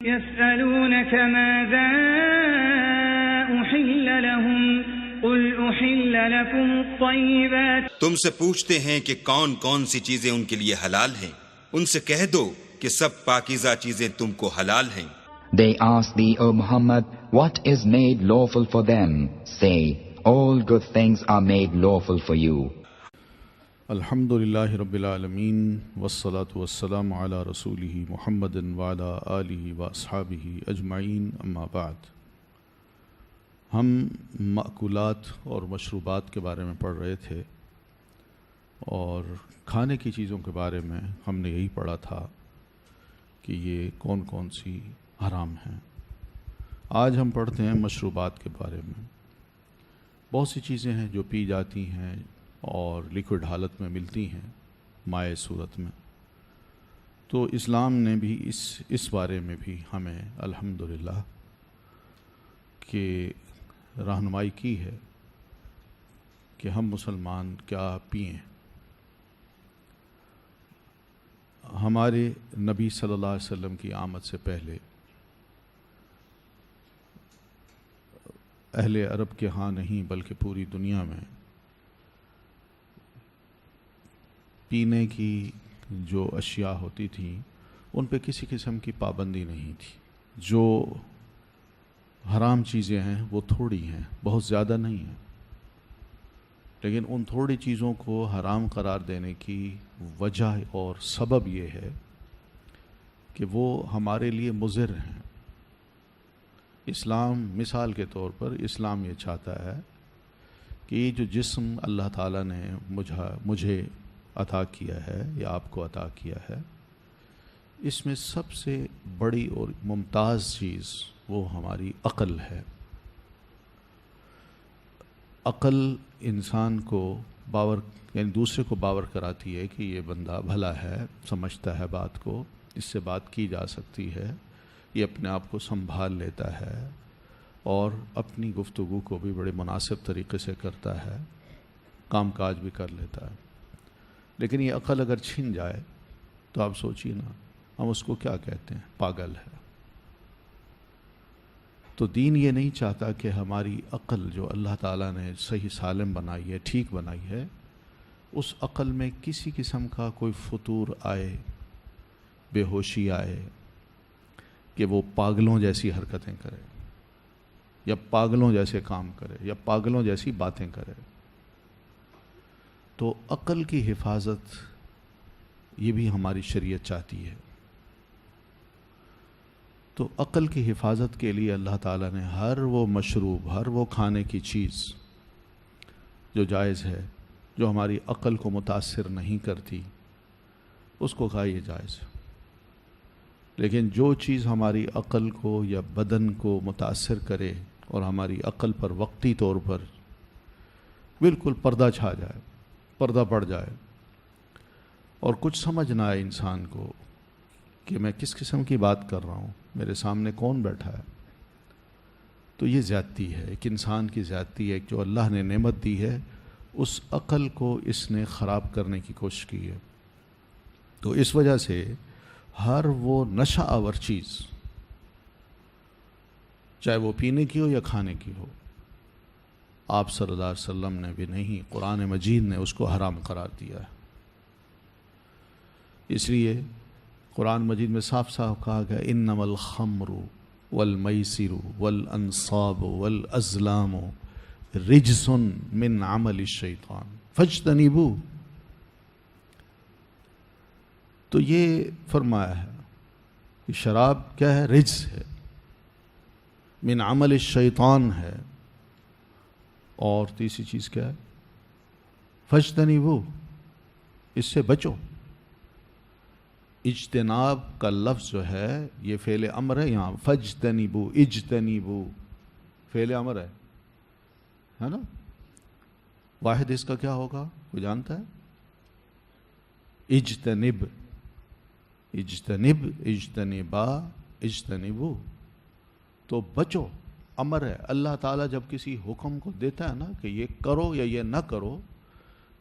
يسألونك ماذا أحل لهم قل أحل لكم الطيبات تم سے پوچھتے ہیں کہ کون کون سی چیزیں ان کے لیے حلال ہیں، ان سے کہہ دو کہ سب پاکیزہ چیزیں تم کو حلال ہیں۔ They ask thee, O Muhammad, what is made lawful for them? Say, all good things are made lawful for you. الحمد للہ رب العالمین والصلاة والسلام علی رسولہ محمد وعلی آلہ واصحابہ اجمعین، اما بعد۔ ہم مأکولات اور مشروبات کے بارے میں پڑھ رہے تھے، اور کھانے کی چیزوں کے بارے میں ہم نے یہی پڑھا تھا کہ یہ کون کون سی حرام ہیں۔ آج ہم پڑھتے ہیں مشروبات کے بارے میں۔ بہت سی چیزیں ہیں جو پی جاتی ہیں اور لیکوڈ حالت میں ملتی ہیں، مائع صورت میں، تو اسلام نے بھی اس بارے میں بھی ہمیں الحمدللہ کہ رہنمائی کی ہے کہ ہم مسلمان کیا پئیں۔ ہمارے نبی صلی اللہ علیہ وسلم کی آمد سے پہلے اہل عرب کے ہاں نہیں بلکہ پوری دنیا میں پینے کی جو اشیاء ہوتی تھیں ان پہ کسی قسم کی پابندی نہیں تھی۔ جو حرام چیزیں ہیں وہ تھوڑی ہیں، بہت زیادہ نہیں ہیں، لیکن ان تھوڑی چیزوں کو حرام قرار دینے کی وجہ اور سبب یہ ہے کہ وہ ہمارے لیے مضر ہیں۔ اسلام مثال کے طور پر اسلام یہ چاہتا ہے کہ یہ جو جسم اللہ تعالیٰ نے مجھے عطا کیا ہے یا آپ کو عطا کیا ہے، اس میں سب سے بڑی اور ممتاز چیز وہ ہماری عقل ہے۔ عقل انسان کو یعنی دوسرے کو باور کراتی ہے کہ یہ بندہ بھلا ہے، سمجھتا ہے بات کو، اس سے بات کی جا سکتی ہے، یہ اپنے آپ کو سنبھال لیتا ہے اور اپنی گفتگو کو بھی بڑے مناسب طریقے سے کرتا ہے، کام کاج بھی کر لیتا ہے۔ لیکن یہ عقل اگر چھن جائے تو آپ سوچیے نا، ہم اس کو کیا کہتے ہیں؟ پاگل ہے۔ تو دین یہ نہیں چاہتا کہ ہماری عقل جو اللہ تعالیٰ نے صحیح سالم بنائی ہے، ٹھیک بنائی ہے، اس عقل میں کسی قسم کا کوئی فطور آئے، بے ہوشی آئے کہ وہ پاگلوں جیسی حرکتیں کرے یا پاگلوں جیسے کام کرے یا پاگلوں جیسی باتیں کرے۔ تو عقل کی حفاظت یہ بھی ہماری شریعت چاہتی ہے۔ تو عقل کی حفاظت کے لیے اللہ تعالیٰ نے ہر وہ مشروب، ہر وہ کھانے کی چیز جو جائز ہے، جو ہماری عقل کو متاثر نہیں کرتی، اس کو کہا یہ جائز ہے۔ لیکن جو چیز ہماری عقل کو یا بدن کو متاثر کرے اور ہماری عقل پر وقتی طور پر بالکل پردہ چھا جائے، پردہ پڑ جائے اور کچھ سمجھ نہ آئے انسان کو کہ میں کس قسم کی بات کر رہا ہوں، میرے سامنے کون بیٹھا ہے، تو یہ زیادتی ہے، ایک انسان کی زیادتی ہے۔ جو اللہ نے نعمت دی ہے اس عقل کو اس نے خراب کرنے کی کوشش کی ہے۔ تو اس وجہ سے ہر وہ نشہ آور چیز، چاہے وہ پینے کی ہو یا کھانے کی ہو، آپ صلی اللہ علیہ وسلم نے بھی نہیں، قرآن مجید نے اس کو حرام قرار دیا ہے۔ اس لیے قرآن مجید میں صاف صاف کہا گیا انما الخمر والمیسر والانصاب والازلام رجس من عمل الشیطان فاجتنبوہ۔ تو یہ فرمایا ہے کہ شراب کیا ہے؟ رجس ہے، من عمل الشیطان ہے، اور تیسری چیز کیا ہے؟ فاجتنبوہ، اس سے بچو۔ اجتناب کا لفظ جو ہے یہ فعل امر ہے، یہاں فاجتنبوہ، اجتنبوہ فعل امر ہے نا؟ واحد اس کا کیا ہوگا کوئی جانتا ہے؟ اجتنب، اجتنب، اجتنبا، اجتنبوہ، تو بچو، امر ہے۔ اللہ تعالیٰ جب کسی حکم کو دیتا ہے نا کہ یہ کرو یا یہ نہ کرو،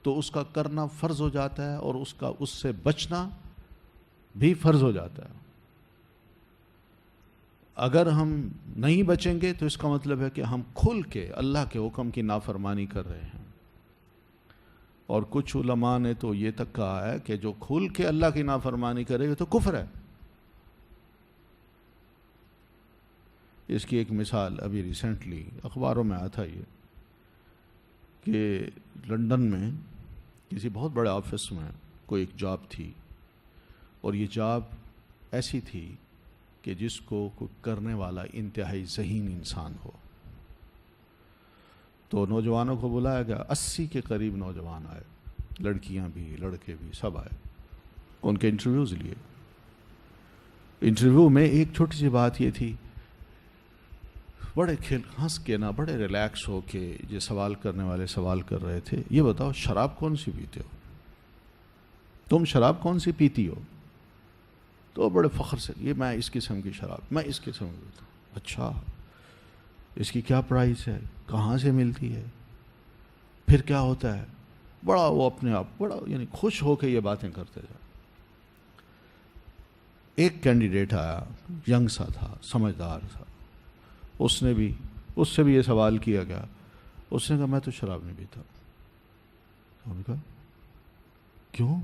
تو اس کا کرنا فرض ہو جاتا ہے اور اس سے بچنا بھی فرض ہو جاتا ہے۔ اگر ہم نہیں بچیں گے تو اس کا مطلب ہے کہ ہم کھل کے اللہ کے حکم کی نافرمانی کر رہے ہیں. اور کچھ علماء نے تو یہ تک کہا ہے کہ جو کھل کے اللہ کی نافرمانی کرے گا تو کفر ہے. اس کی ایک مثال ابھی ریسنٹلی اخباروں میں آیا تھا یہ کہ لندن میں کسی بہت بڑے آفس میں کوئی ایک جاب تھی، اور یہ جاب ایسی تھی کہ جس کو کرنے والا انتہائی ذہین انسان ہو. تو نوجوانوں کو بلایا گیا، 80 کے قریب نوجوان آئے، لڑکیاں بھی لڑکے بھی سب آئے، ان کے انٹرویوز لیے. انٹرویو میں ایک چھوٹی سی بات یہ تھی، بڑے ہنس کے نا بڑے ریلیکس ہو کے یہ سوال کرنے والے سوال کر رہے تھے، یہ بتاؤ شراب کون سی پیتے ہو، تم شراب کون سی پیتی ہو؟ تو بڑے فخر سے، یہ میں اس قسم کی شراب، میں اس قسم کی پیتا ہوں. اچھا، اس کی کیا پرائس ہے، کہاں سے ملتی ہے، پھر کیا ہوتا ہے؟ بڑا وہ اپنے آپ بڑا یعنی خوش ہو کے یہ باتیں کرتے جائے. ایک کینڈیڈیٹ آیا، ینگ سا تھا، سمجھدار تھا، اس سے بھی یہ سوال کیا گیا. اس نے کہا میں تو شراب نہیں پیتا. انہوں نے کہا کیوں؟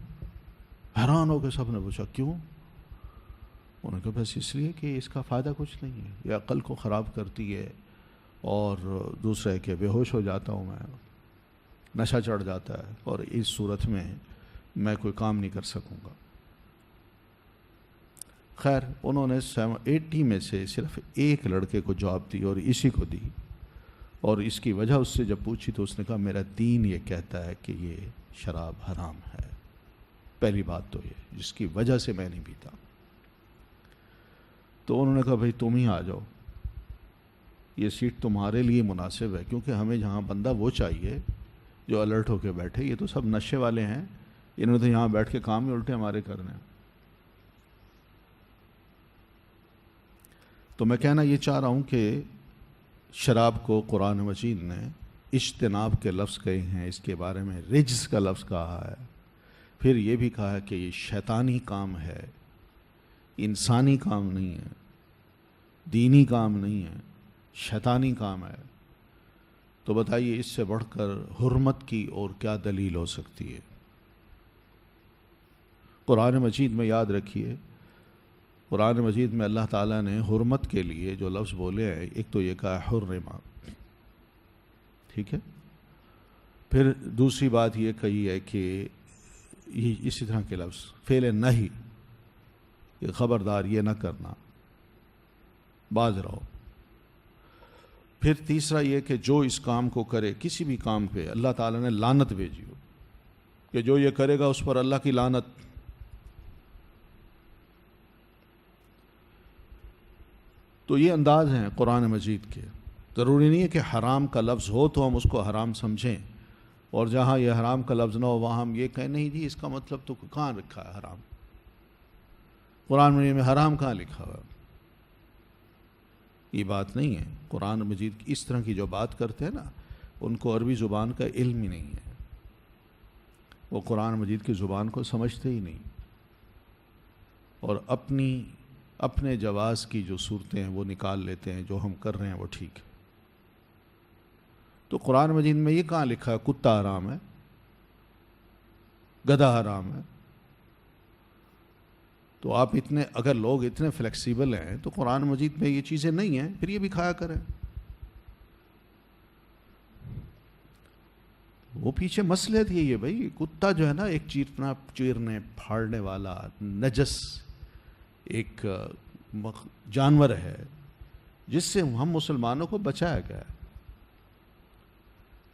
حیران ہو کے سب نے پوچھا کیوں؟ انہوں نے کہا بس اس لیے کہ اس کا فائدہ کچھ نہیں ہے، یہ عقل کو خراب کرتی ہے، اور دوسرا ہے کہ بے ہوش ہو جاتا ہوں میں، نشہ چڑھ جاتا ہے، اور اس صورت میں کوئی کام نہیں کر سکوں گا. خیر انہوں نے 80 میں سے صرف ایک لڑکے کو جاب دی اور اسی کو دی، اور اس کی وجہ اس سے جب پوچھی تو اس نے کہا میرا دین یہ کہتا ہے کہ یہ شراب حرام ہے. پہلی بات تو یہ جس کی وجہ سے میں نہیں پیتا. تو انہوں نے کہا بھائی تم ہی آ جاؤ، یہ سیٹ تمہارے لیے مناسب ہے، کیونکہ ہمیں جہاں بندہ وہ چاہیے جو الرٹ ہو کے بیٹھے. یہ تو سب نشے والے ہیں، انہوں نے تو یہاں بیٹھ کے کام ہی الٹے ہمارے کرنے ہیں. تو میں کہنا یہ چاہ رہا ہوں کہ شراب کو قرآن مجید نے اجتناب کے لفظ کہے ہیں، اس کے بارے میں رجس کا لفظ کہا ہے، پھر یہ بھی کہا ہے کہ یہ شیطانی کام ہے، انسانی کام نہیں ہے، دینی کام نہیں ہے، شیطانی کام ہے. تو بتائیے اس سے بڑھ کر حرمت کی اور کیا دلیل ہو سکتی ہے؟ قرآن مجید میں یاد رکھیے، قرآن مجید میں اللہ تعالیٰ نے حرمت کے لیے جو لفظ بولے ہیں، ایک تو یہ کہا حرما، ٹھیک ہے، پھر دوسری بات یہ کہی ہے کہ اسی طرح کے لفظ فعل نہیں، کہ خبردار یہ نہ کرنا، باز رہو. پھر تیسرا یہ کہ جو اس کام کو کرے، کسی بھی کام پہ اللہ تعالیٰ نے لعنت بھیجی ہو کہ جو یہ کرے گا اس پر اللہ کی لعنت. تو یہ انداز ہیں قرآن مجید کے. ضروری نہیں ہے کہ حرام کا لفظ ہو تو ہم اس کو حرام سمجھیں، اور جہاں یہ حرام کا لفظ نہ ہو وہاں ہم یہ کہیں نہیں جی اس کا مطلب تو کہاں لکھا ہے حرام، قرآن مجید میں حرام کہاں لکھا ہوا؟ یہ بات نہیں ہے. قرآن مجید اس طرح کی جو بات کرتے ہیں نا، ان کو عربی زبان کا علم ہی نہیں ہے، وہ قرآن مجید کی زبان کو سمجھتے ہی نہیں، اور اپنے جواز کی جو صورتیں ہیں وہ نکال لیتے ہیں، جو ہم کر رہے ہیں وہ ٹھیک ہے. تو قرآن مجید میں یہ کہاں لکھا ہے کتا حرام ہے، گدھا حرام ہے؟ تو آپ اگر لوگ اتنے فلیکسیبل ہیں تو قرآن مجید میں یہ چیزیں نہیں ہیں، پھر یہ بھی کھایا کریں. وہ پیچھے مصلحت یہی ہے بھائی، کتا جو ہے نا ایک چیرنے پھاڑنے والا نجس ایک جانور ہے جس سے ہم مسلمانوں کو بچایا گیا ہے.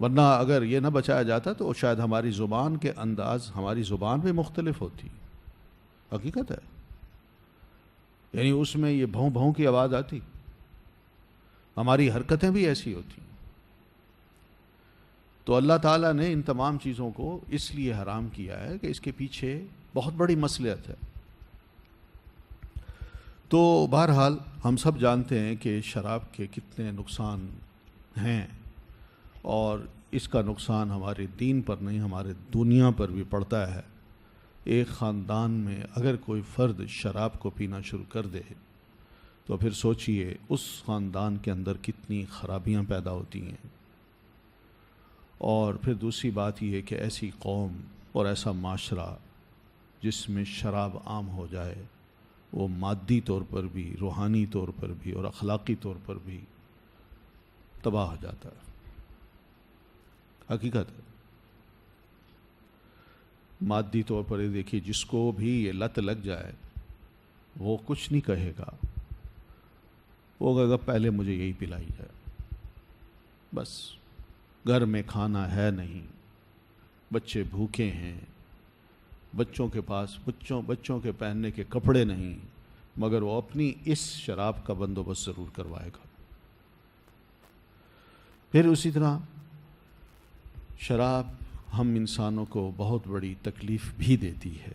ورنہ اگر یہ نہ بچایا جاتا تو شاید ہماری زبان کے انداز ہماری زبان بھی مختلف ہوتی. حقیقت ہے، یعنی اس میں یہ بھوں بھوں کی آواز آتی، ہماری حرکتیں بھی ایسی ہوتی. تو اللہ تعالیٰ نے ان تمام چیزوں کو اس لیے حرام کیا ہے کہ اس کے پیچھے بہت بڑی مصلحت ہے. تو بہرحال ہم سب جانتے ہیں کہ شراب کے کتنے نقصان ہیں، اور اس کا نقصان ہمارے دین پر نہیں ہمارے دنیا پر بھی پڑتا ہے. ایک خاندان میں اگر کوئی فرد شراب کو پینا شروع کر دے تو پھر سوچئے اس خاندان کے اندر کتنی خرابیاں پیدا ہوتی ہیں۔ اور پھر دوسری بات یہ کہ ایسی قوم اور ایسا معاشرہ جس میں شراب عام ہو جائے، وہ مادی طور پر بھی، روحانی طور پر بھی اور اخلاقی طور پر بھی تباہ ہو جاتا ہے۔ حقیقت ہے، مادی طور پر یہ دیکھیے، جس کو بھی یہ لت لگ جائے وہ کچھ نہیں کہے گا، وہ کہے گا پہلے مجھے یہی پلائی جائے، بس گھر میں کھانا ہے نہیں، بچے بھوکے ہیں، بچوں کے پاس بچوں کے پہننے کے کپڑے نہیں، مگر وہ اپنی اس شراب کا بندوبست ضرور کروائے گا۔ پھر اسی طرح شراب ہم انسانوں کو بہت بڑی تکلیف بھی دیتی ہے۔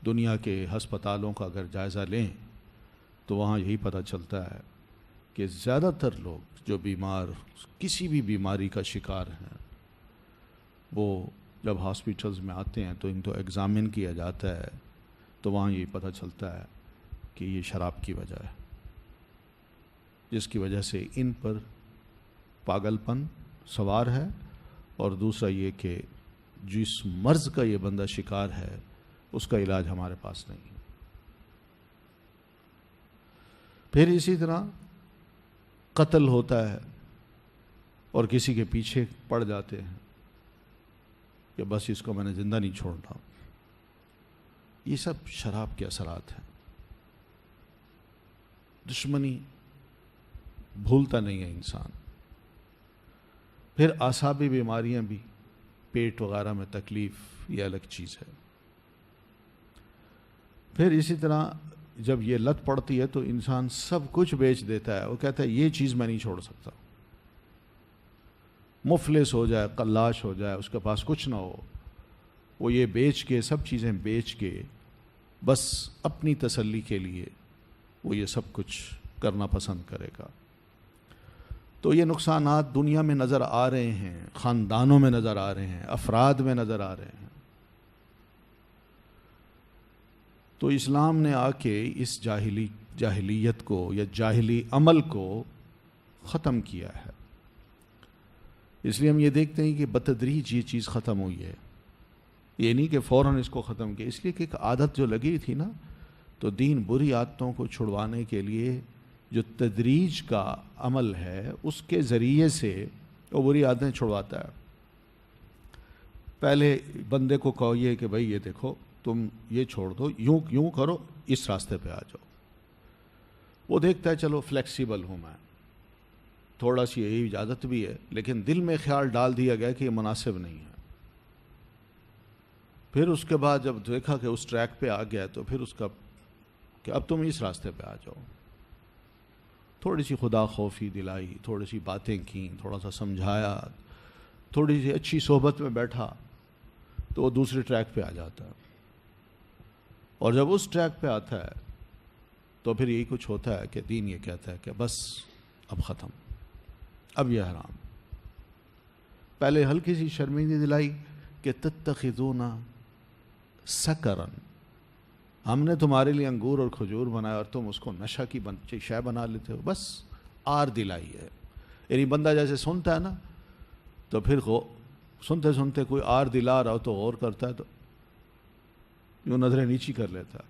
دنیا کے ہسپتالوں کا اگر جائزہ لیں تو وہاں یہی پتہ چلتا ہے کہ زیادہ تر لوگ جو بیمار کسی بھی بیماری کا شکار ہیں، وہ جب ہاسپٹلز میں آتے ہیں تو ان کو ایگزامن کیا جاتا ہے تو وہاں یہی پتہ چلتا ہے کہ یہ شراب کی وجہ ہے، جس کی وجہ سے ان پر پاگل پن سوار ہے، اور دوسرا یہ کہ جس مرض کا یہ بندہ شکار ہے اس کا علاج ہمارے پاس نہیں ہے۔ پھر اسی طرح قتل ہوتا ہے اور کسی کے پیچھے پڑ جاتے ہیں کہ بس اس کو میں نے زندہ نہیں چھوڑنا۔ یہ سب شراب کے اثرات ہیں۔ دشمنی بھولتا نہیں ہے انسان۔ پھر اعصابی بیماریاں بھی، پیٹ وغیرہ میں تکلیف، یہ الگ چیز ہے۔ پھر اسی طرح جب یہ لت پڑتی ہے تو انسان سب کچھ بیچ دیتا ہے، وہ کہتا ہے یہ چیز میں نہیں چھوڑ سکتا، مفلس ہو جائے، قلاش ہو جائے، اس کے پاس کچھ نہ ہو، وہ یہ بیچ کے، سب چیزیں بیچ کے، بس اپنی تسلی کے لیے وہ یہ سب کچھ کرنا پسند کرے گا۔ تو یہ نقصانات دنیا میں نظر آ رہے ہیں، خاندانوں میں نظر آ رہے ہیں، افراد میں نظر آ رہے ہیں۔ تو اسلام نے آ کے اس جاہلیت کو یا جاہلی عمل کو ختم کیا ہے۔ اس لیے ہم یہ دیکھتے ہیں کہ بتدریج یہ چیز ختم ہوئی ہے، یہ نہیں کہ فوراً اس کو ختم کیا، اس لیے کہ ایک عادت جو لگی تھی نا، تو دین بری عادتوں کو چھڑوانے کے لیے جو تدریج کا عمل ہے اس کے ذریعے سے وہ بری عادتیں چھڑواتا ہے۔ پہلے بندے کو کہیے کہ بھائی یہ دیکھو تم یہ چھوڑ دو، یوں کرو، اس راستے پہ آ جاؤ، وہ دیکھتا ہے چلو فلیکسیبل ہوں میں، تھوڑا سی یہی اجازت بھی ہے، لیکن دل میں خیال ڈال دیا گیا کہ یہ مناسب نہیں ہے۔ پھر اس کے بعد جب دیکھا کہ اس ٹریک پہ آ گیا تو پھر اس کا کہ اب تم اس راستے پہ آ جاؤ، تھوڑی سی خدا خوفی دلائی، تھوڑی سی باتیں کیں، تھوڑا سا سمجھایا، تھوڑی سی اچھی صحبت میں بیٹھا تو وہ دوسرے ٹریک پہ آ جاتا ہے۔ اور جب اس ٹریک پہ آتا ہے تو پھر یہی کچھ ہوتا ہے کہ دین یہ کہتا ہے کہ بس اب ختم، اب یہ حرام۔ پہلے ہلکی سی شرمندگی دلائی کہ تتخذون سکرن، ہم نے تمہارے لیے انگور اور کھجور بنایا اور تم اس کو نشہ کی شے بنا لیتے ہو، بس آر دلائی ہے۔ یعنی بندہ جیسے سنتا ہے نا تو پھر سنتے سنتے کوئی آر دلا رہا ہو تو غور کرتا ہے تو یوں نظریں نیچی کر لیتا ہے۔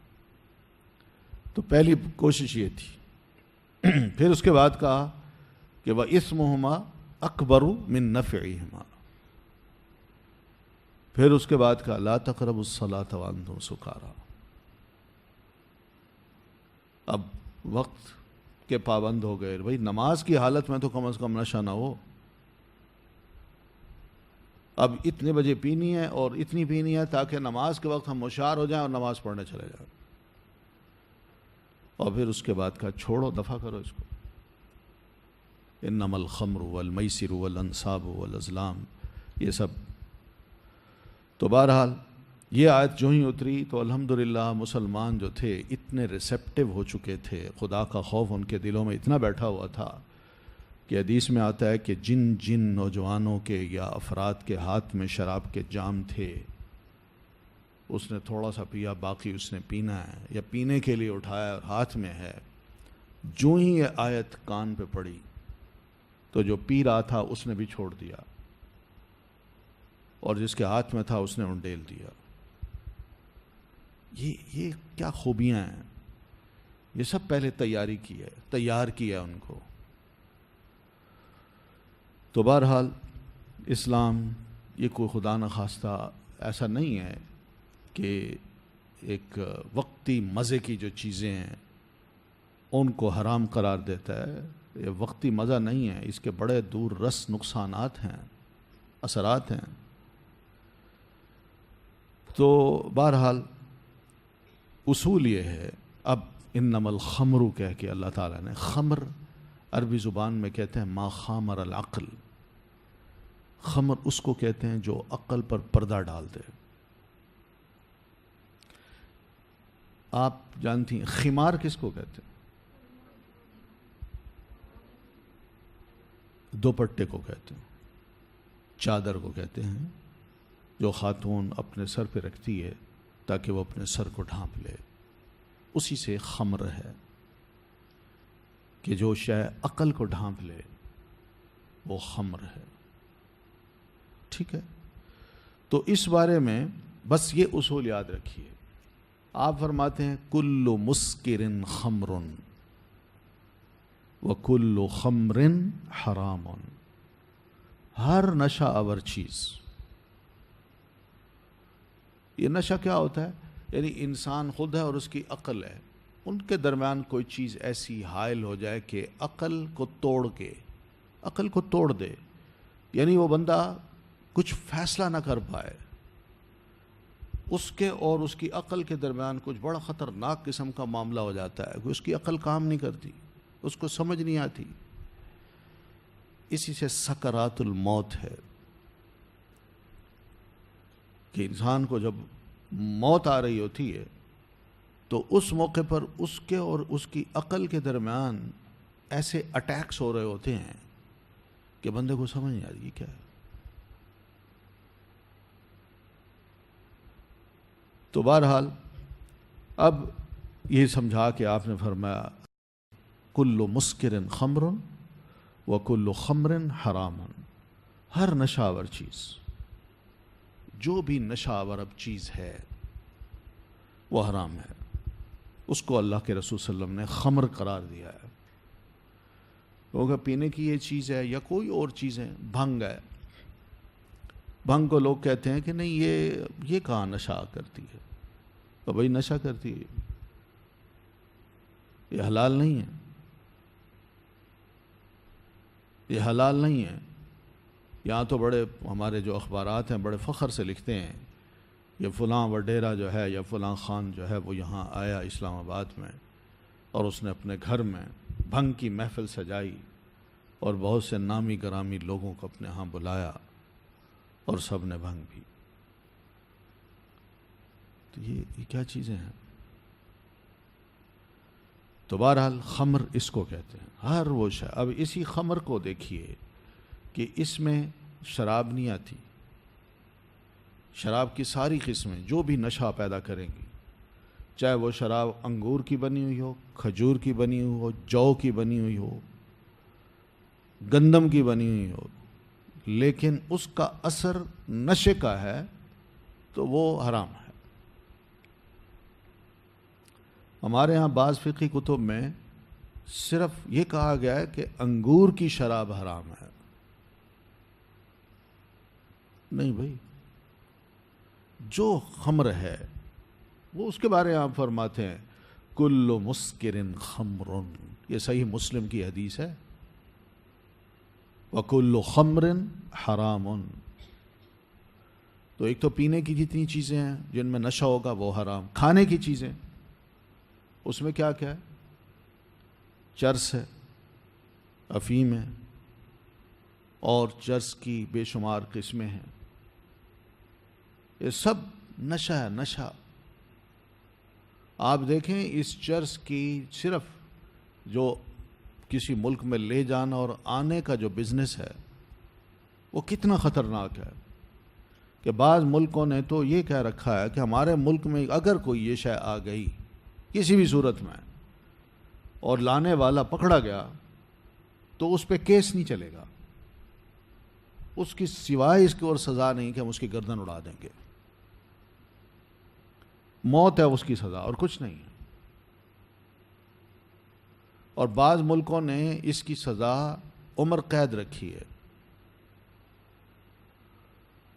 تو پہلی کوشش یہ تھی۔ پھر اس کے بعد کہا کہ وَإِثْمُهُمَا أَكْبَرُ مِن نَفْعِهِمَا، پھر اس کے بعد کہا لَا تَقْرَبُوا الصَّلَاةَ وَأَنْتُمْ سُكَارَىٰ، اب وقت کے پابند ہو گئے، بھائی نماز کی حالت میں تو کم از کم نشہ نہ ہو، اب اتنے بجے پینی ہے اور اتنی پینی ہے تاکہ نماز کے وقت ہم ہوشیار ہو جائیں اور نماز پڑھنے چلے جائیں۔ اور پھر اس کے بعد کہا چھوڑو، دفع کرو اس کو، انما الخمر والمیسر والانصاب والازلام، یہ سب۔ تو بہرحال یہ آیت جو ہی اتری تو الحمدللہ مسلمان جو تھے اتنے ریسیپٹیو ہو چکے تھے، خدا کا خوف ان کے دلوں میں اتنا بیٹھا ہوا تھا کہ حدیث میں آتا ہے کہ جن نوجوانوں کے یا افراد کے ہاتھ میں شراب کے جام تھے، اس نے تھوڑا سا پیا، باقی اس نے پینا ہے، یا پینے کے لیے اٹھایا اور ہاتھ میں ہے، جو ہی یہ آیت کان پہ پڑی تو جو پی رہا تھا اس نے بھی چھوڑ دیا، اور جس کے ہاتھ میں تھا اس نے انڈیل دیا۔ یہ کیا خوبیاں ہیں! یہ سب پہلے تیار کی ہے ان کو۔ تو بہرحال اسلام یہ کوئی خدا نخواستہ ایسا نہیں ہے کہ ایک وقتی مزے کی جو چیزیں ہیں ان کو حرام قرار دیتا ہے۔ یہ وقتی مزہ نہیں ہے، اس کے بڑے دور رس نقصانات ہیں، اثرات ہیں۔ تو بہرحال اصول یہ ہے، اب انما الخمر کہہ کے اللہ تعالیٰ نے، خمر عربی زبان میں کہتے ہیں ما خامر العقل، خمر اس کو کہتے ہیں جو عقل پر پردہ ڈال دے۔ آپ جانتی ہیں خمار کس کو کہتے ہیں؟ دوپٹے کو کہتے ہیں، چادر کو کہتے ہیں، جو خاتون اپنے سر پہ رکھتی ہے تاکہ وہ اپنے سر کو ڈھانپ لے، اسی سے خمر ہے کہ جو شے عقل کو ڈھانپ لے وہ خمر ہے۔ ٹھیک ہے، تو اس بارے میں بس یہ اصول یاد رکھیے۔ آپ فرماتے ہیں کل مسکر خمر وکل خمر حرام، ہر نشہ آور چیز۔ یہ نشہ کیا ہوتا ہے؟ یعنی انسان خود ہے اور اس کی عقل ہے، ان کے درمیان کوئی چیز ایسی حائل ہو جائے کہ عقل کو توڑ دے، یعنی وہ بندہ کچھ فیصلہ نہ کر پائے، اس کے اور اس کی عقل کے درمیان کچھ بڑا خطرناک قسم کا معاملہ ہو جاتا ہے کہ اس کی عقل کام نہیں کرتی، اس کو سمجھ نہیں آتی۔ اسی سے سکرات الموت ہے کہ انسان کو جب موت آ رہی ہوتی ہے تو اس موقع پر اس کے اور اس کی عقل کے درمیان ایسے اٹیکس ہو رہے ہوتے ہیں کہ بندے کو سمجھ نہیں آ رہی کیا ہے۔ تو بہرحال اب یہ سمجھا کہ آپ نے فرمایا کل مسکر خمر وکل خمر حرام، ہر نشہ آور چیز، جو بھی نشہ آور اب چیز ہے وہ حرام ہے، اس کو اللہ کے رسول صلی اللہ علیہ وسلم نے خمر قرار دیا ہے۔ لوگوں پینے کی یہ چیز ہے یا کوئی اور چیزیں، بھنگ ہے، بھنگ کو لوگ کہتے ہیں کہ نہیں یہ کہاں نشہ کرتی ہے، تو بھائی نشہ کرتی ہے، یہ حلال نہیں ہے، یہ حلال نہیں ہے۔ یہاں تو بڑے ہمارے جو اخبارات ہیں بڑے فخر سے لکھتے ہیں یہ فلاں وڈیرا جو ہے یا فلاں خان جو ہے وہ یہاں آیا اسلام آباد میں اور اس نے اپنے گھر میں بھنگ کی محفل سجائی اور بہت سے نامی گرامی لوگوں کو اپنے ہاں بلایا اور سب نے بھنگ پی۔ تو یہ کیا چیزیں ہیں؟ تو بہرحال خمر اس کو کہتے ہیں، ہر وہ شے۔ اب اسی خمر کو دیکھیے کہ اس میں شراب نہیں آتی، شراب کی ساری قسمیں جو بھی نشہ پیدا کریں گی، چاہے وہ شراب انگور کی بنی ہوئی ہو، کھجور کی بنی ہوئی ہو، جو کی بنی ہوئی ہو، گندم کی بنی ہوئی ہو، لیکن اس کا اثر نشے کا ہے تو وہ حرام ہے۔ ہمارے ہاں بعض فقہی کتب میں صرف یہ کہا گیا ہے کہ انگور کی شراب حرام ہے۔ نہیں بھائی، جو خمر ہے وہ اس کے بارے میں آپ فرماتے ہیں کل مسکر خمر، یہ صحیح مسلم کی حدیث ہے، وکل خمر حرام۔ تو ایک تو پینے کی جتنی چیزیں ہیں جن میں نشہ ہوگا وہ حرام، کھانے کی چیزیں اس میں کیا کیا ہے، چرس ہے، افیم ہے، اور چرس کی بے شمار قسمیں ہیں، یہ سب نشہ ہے، نشہ۔ آپ دیکھیں اس چرس کی صرف جو کسی ملک میں لے جانا اور آنے کا جو بزنس ہے وہ کتنا خطرناک ہے کہ بعض ملکوں نے تو یہ کہہ رکھا ہے کہ ہمارے ملک میں اگر کوئی یہ شے آ گئی کسی بھی صورت میں اور لانے والا پکڑا گیا تو اس پہ کیس نہیں چلے گا، اس کی سوائے اس کی اور سزا نہیں کہ ہم اس کی گردن اڑا دیں گے. موت ہے اس کی سزا اور کچھ نہیں ہے. اور بعض ملکوں نے اس کی سزا عمر قید رکھی ہے.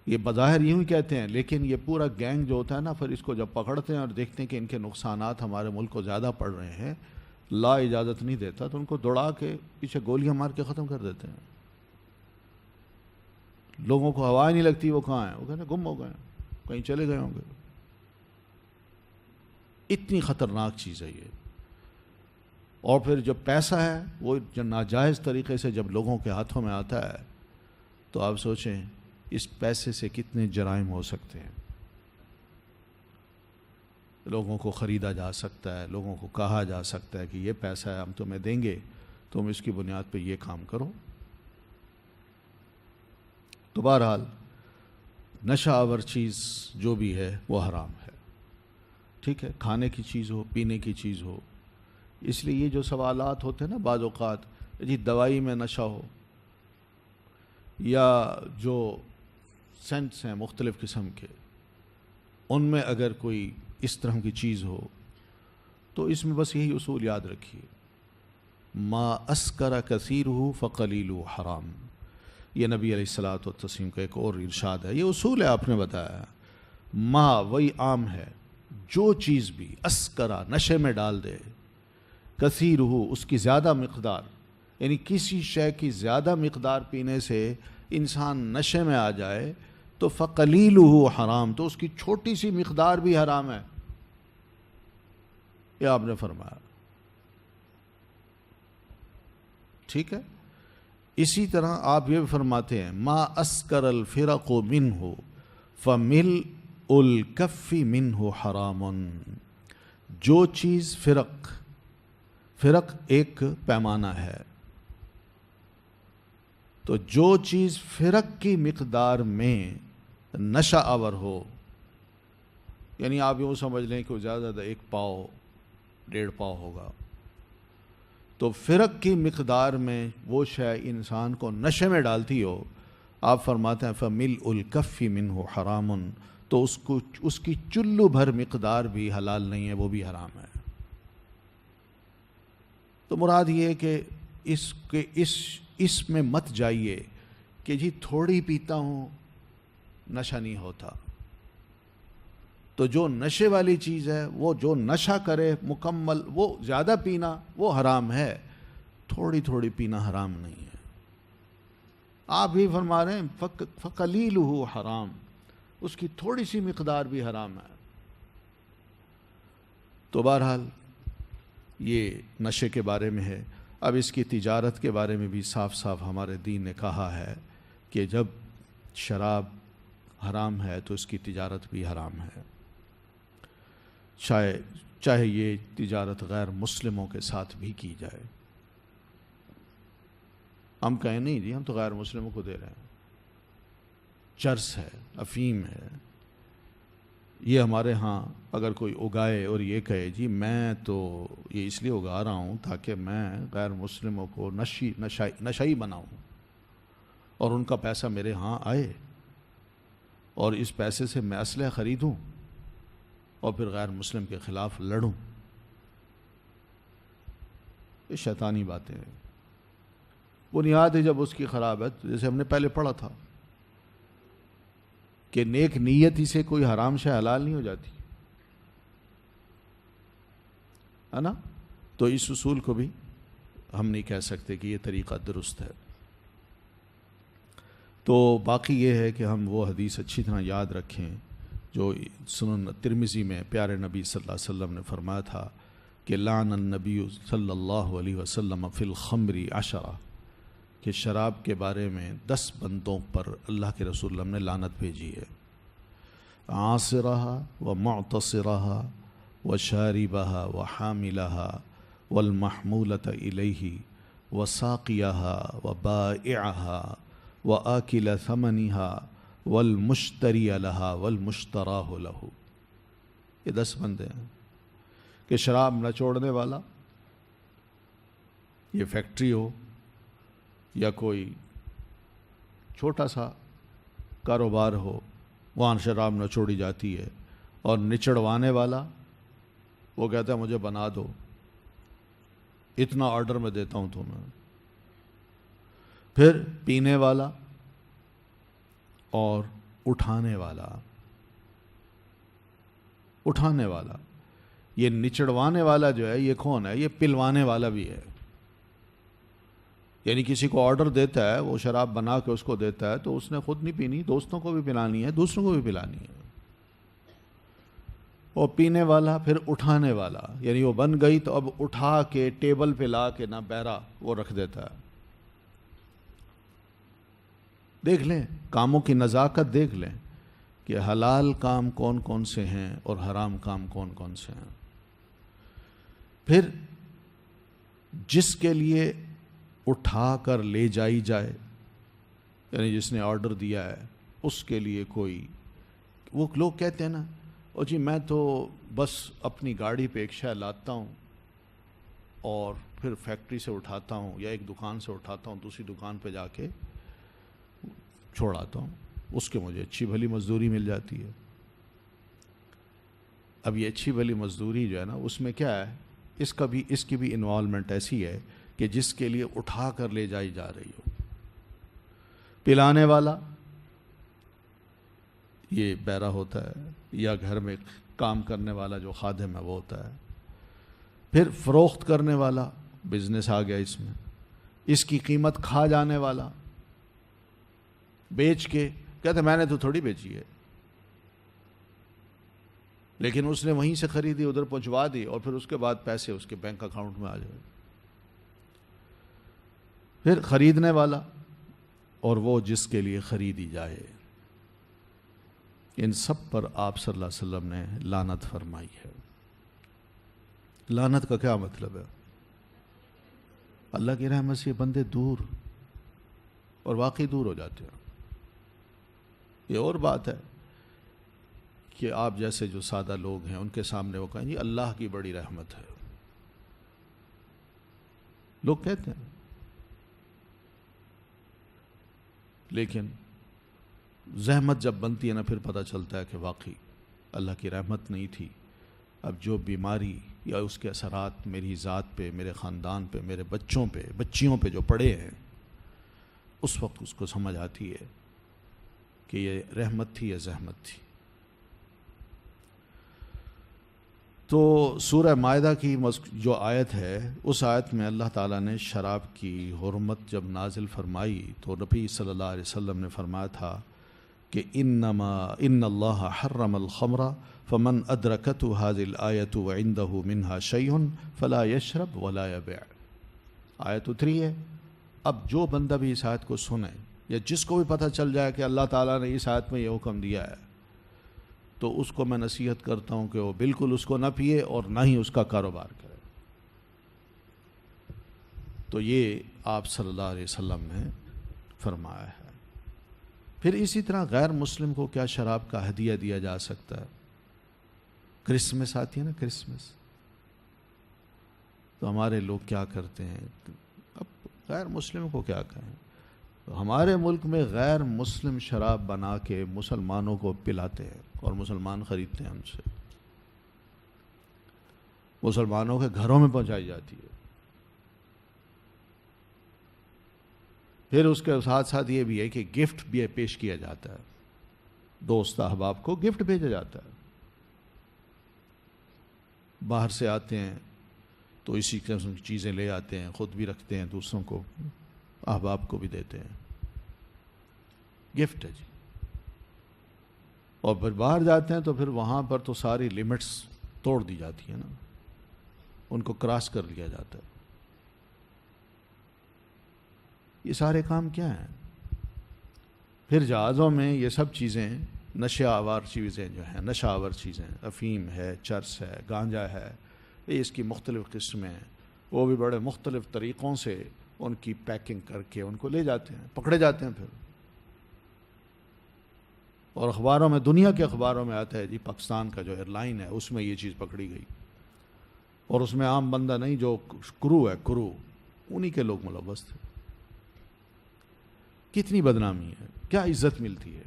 یہ بظاہر یوں ہی کہتے ہیں، لیکن یہ پورا گینگ جو ہوتا ہے نا، پھر اس کو جب پکڑتے ہیں اور دیکھتے ہیں کہ ان کے نقصانات ہمارے ملک کو زیادہ پڑ رہے ہیں، لا اجازت نہیں دیتا، تو ان کو دوڑا کے پیچھے گولیاں مار کے ختم کر دیتے ہیں. لوگوں کو ہوا نہیں لگتی وہ کہاں ہیں، وہ کہتے ہیں گم ہو گئے ہیں، کہیں چلے گئے ہوں گے. اتنی خطرناک چیز ہے یہ. اور پھر جب پیسہ ہے وہ جو ناجائز طریقے سے جب لوگوں کے ہاتھوں میں آتا ہے تو آپ سوچیں اس پیسے سے کتنے جرائم ہو سکتے ہیں. لوگوں کو خریدا جا سکتا ہے، لوگوں کو کہا جا سکتا ہے کہ یہ پیسہ ہے ہم تمہیں دیں گے، تم اس کی بنیاد پہ یہ کام کرو. تو بہرحال نشہ آور چیز جو بھی ہے وہ حرام ہے. ٹھیک ہے، کھانے کی چیز ہو، پینے کی چیز ہو. اس لیے یہ جو سوالات ہوتے ہیں نا بعض اوقات، جی دوائی میں نشہ ہو یا جو سینٹس ہیں مختلف قسم کے، ان میں اگر کوئی اس طرح کی چیز ہو تو اس میں بس یہی اصول یاد رکھیے، ما اسکر کثیرہ فقلیلہ حرام. یہ نبی علیہ الصلوۃ والتسلیم کا ایک اور ارشاد ہے. یہ اصول ہے، آپ نے بتایا. ما وہی عام ہے، جو چیز بھی اسکرا نشے میں ڈال دے، کثیرہ اس کی زیادہ مقدار، یعنی کسی شے کی زیادہ مقدار پینے سے انسان نشے میں آ جائے تو فقلیلہ حرام، تو اس کی چھوٹی سی مقدار بھی حرام ہے. یہ آپ نے فرمایا. ٹھیک ہے. اسی طرح آپ یہ بھی فرماتے ہیں ما اسکر الفرق منہ فملء الکف منہ حرام. جو چیز فرق ایک پیمانہ ہے، تو جو چیز فرق کی مقدار میں نشہ آور ہو، یعنی آپ یوں سمجھ لیں کہ زیادہ زیادہ 1 پاؤ 1.5 پاؤ ہوگا، تو فرق کی مقدار میں وہ شے انسان کو نشے میں ڈالتی ہو، آپ فرماتے ہیں فَمِلْءُ الْكَفِّ مِنْهُ حَرَامٌ، تو اس کی چلو بھر مقدار بھی حلال نہیں ہے، وہ بھی حرام ہے. تو مراد یہ ہے کہ اس میں مت جائیے کہ جی تھوڑی پیتا ہوں نشہ نہیں ہوتا. تو جو نشے والی چیز ہے، وہ جو نشہ کرے مکمل، وہ زیادہ پینا وہ حرام ہے، تھوڑی تھوڑی پینا حرام نہیں ہے. آپ بھی فرما رہے ہیں فقلیلہ حرام، اس کی تھوڑی سی مقدار بھی حرام ہے. تو بہرحال یہ نشے کے بارے میں ہے. اب اس کی تجارت کے بارے میں بھی صاف صاف ہمارے دین نے کہا ہے کہ جب شراب حرام ہے تو اس کی تجارت بھی حرام ہے، چاہے یہ تجارت غیر مسلموں کے ساتھ بھی کی جائے. ہم کہیں نہیں جی ہم تو غیر مسلموں کو دے رہے ہیں، چرس ہے، افیم ہے، یہ ہمارے ہاں اگر کوئی اگائے اور یہ کہے جی میں تو یہ اس لیے اگا رہا ہوں تاکہ میں غیر مسلموں کو نشائی بناؤں اور ان کا پیسہ میرے ہاں آئے اور اس پیسے سے میں اسلحہ خریدوں اور پھر غیر مسلم کے خلاف لڑوں، یہ شیطانی باتیں ہیں. بنیاد ہے جب اس کی خراب ہے، جیسے ہم نے پہلے پڑھا تھا کہ نیک نیتی سے کوئی حرام شے حلال نہیں ہو جاتی ہے نا. تو اس اصول کو بھی ہم نہیں کہہ سکتے کہ یہ طریقہ درست ہے. تو باقی یہ ہے کہ ہم وہ حدیث اچھی طرح یاد رکھیں جو سنن ترمذی میں پیارے نبی صلی اللہ علیہ وسلم نے فرمایا تھا کہ لعن النبی صلی اللہ علیہ وسلم فی الخمر 10، کہ شراب کے بارے میں 10 بندوں پر اللہ کے رسول اللہ نے لعنت بھیجی ہے. عاصرہا ومعتصرہا وشاربہا وحاملہا والمحمولۃ الیہ وساقیہا وبائعہا وآکل ثمنہا والمشتری لہا والمشتراہ لہو. یہ 10 بندے ہیں کہ شراب نہ چھوڑنے والا، یہ فیکٹری ہو یا کوئی چھوٹا سا کاروبار ہو، وہاں شراب نچوڑی جاتی ہے، اور نچڑوانے والا وہ کہتا ہے مجھے بنا دو، اتنا آرڈر میں دیتا ہوں تمہیں۔ پھر پینے والا اور اٹھانے والا، یہ نچڑوانے والا جو ہے یہ کون ہے؟ یہ پلوانے والا بھی ہے۔ یعنی کسی کو آرڈر دیتا ہے، وہ شراب بنا کے اس کو دیتا ہے، تو اس نے خود نہیں پینی، دوستوں کو بھی پلانی ہے، دوسروں کو بھی پلانی ہے۔ اور پینے والا، پھر اٹھانے والا، یعنی وہ بن گئی تو اب اٹھا کے ٹیبل پہ لا کے نہ بہرا وہ رکھ دیتا ہے۔ دیکھ لیں کاموں کی نزاکت، دیکھ لیں کہ حلال کام کون کون سے ہیں اور حرام کام کون کون سے ہیں۔ پھر جس کے لیے اٹھا کر لے جائی جائے، یعنی جس نے آرڈر دیا ہے اس کے لیے کوئی، وہ لوگ کہتے ہیں نا او جی میں تو بس اپنی گاڑی پہ ایک شے لاتا ہوں اور پھر فیکٹری سے اٹھاتا ہوں یا ایک دکان سے اٹھاتا ہوں، دوسری دکان پہ جا کے چھوڑاتا ہوں، اس کے مجھے اچھی بھلی مزدوری مل جاتی ہے۔ اب یہ اچھی بھلی مزدوری جو ہے نا، اس میں کیا ہے، اس کی بھی انوالومنٹ ایسی ہے کہ جس کے لیے اٹھا کر لے جائی جا رہی ہو۔ پلانے والا یہ بہرا ہوتا ہے، یا گھر میں کام کرنے والا جو خادم ہے وہ ہوتا ہے۔ پھر فروخت کرنے والا، بزنس آ گیا اس میں۔ اس کی قیمت کھا جانے والا، بیچ کے کہتے میں نے تو تھوڑی بیچی ہے، لیکن اس نے وہیں سے خریدی، ادھر پہنچوا دی، اور پھر اس کے بعد پیسے اس کے بینک اکاؤنٹ میں آ جائے۔ پھر خریدنے والا، اور وہ جس کے لیے خریدی جائے۔ ان سب پر آپ صلی اللہ علیہ وسلم نے لعنت فرمائی ہے۔ لعنت کا کیا مطلب ہے؟ اللہ کی رحمت سے یہ بندے دور، اور واقعی دور ہو جاتے ہیں۔ یہ اور بات ہے کہ آپ جیسے جو سادہ لوگ ہیں ان کے سامنے وہ کہیں جی اللہ کی بڑی رحمت ہے، لوگ کہتے ہیں، لیکن زحمت جب بنتی ہے نا پھر پتہ چلتا ہے کہ واقعی اللہ کی رحمت نہیں تھی۔ اب جو بیماری یا اس کے اثرات میری ذات پہ، میرے خاندان پہ، میرے بچوں پہ، بچیوں پہ جو پڑے ہیں، اس وقت اس کو سمجھ آتی ہے کہ یہ رحمت تھی یا زحمت تھی۔ تو سورہ مائدہ کی جو آیت ہے، اس آیت میں اللہ تعالیٰ نے شراب کی حرمت جب نازل فرمائی تو نبی صلی اللہ علیہ وسلم نے فرمایا تھا کہ ان اللہ حرم الخمر فمن ادرکته هذه الآیۃ وعنده منها شیء فلا یشرب ولا یبیع۔ آیت اتری ہے، اب جو بندہ بھی اس آیت کو سنے یا جس کو بھی پتہ چل جائے کہ اللہ تعالیٰ نے اس آیت میں یہ حکم دیا ہے، تو اس کو میں نصیحت کرتا ہوں کہ وہ بالکل اس کو نہ پیے اور نہ ہی اس کا کاروبار کرے۔ تو یہ آپ صلی اللہ علیہ وسلم نے فرمایا ہے۔ پھر اسی طرح غیر مسلم کو کیا شراب کا ہدیہ دیا جا سکتا ہے؟ کرسمس آتی ہے نا، کرسمس، تو ہمارے لوگ کیا کرتے ہیں، اب غیر مسلم کو کیا کہیں، ہمارے ملک میں غیر مسلم شراب بنا کے مسلمانوں کو پلاتے ہیں اور مسلمان خریدتے ہیں ان سے، مسلمانوں کے گھروں میں پہنچائی جاتی ہے۔ پھر اس کے ساتھ ساتھ یہ بھی ہے کہ گفٹ بھی پیش کیا جاتا ہے، دوست احباب کو گفٹ بھیجا جاتا ہے۔ باہر سے آتے ہیں تو اسی قسم کی چیزیں لے آتے ہیں، خود بھی رکھتے ہیں، دوسروں کو احباب کو بھی دیتے ہیں، گفٹ ہے جی۔ اور پھر باہر جاتے ہیں تو پھر وہاں پر تو ساری لمٹس توڑ دی جاتی ہیں نا، ان کو کراس کر لیا جاتا ہے۔ یہ سارے کام کیا ہیں؟ پھر جہازوں میں یہ سب چیزیں نشہ آور چیزیں جو ہیں، نشہ آور چیزیں، افیم ہے، چرس ہے، گانجا ہے، یہ اس کی مختلف قسمیں ہیں، وہ بھی بڑے مختلف طریقوں سے ان کی پیکنگ کر کے ان کو لے جاتے ہیں، پکڑے جاتے ہیں پھر۔ اور اخباروں میں، دنیا کے اخباروں میں آتا ہے جی پاکستان کا جو ایئر لائن ہے اس میں یہ چیز پکڑی گئی، اور اس میں عام بندہ نہیں، جو کرو ہے، کرو انہی کے لوگ ملوث تھے. کتنی بدنامی ہے, کیا عزت ملتی ہے.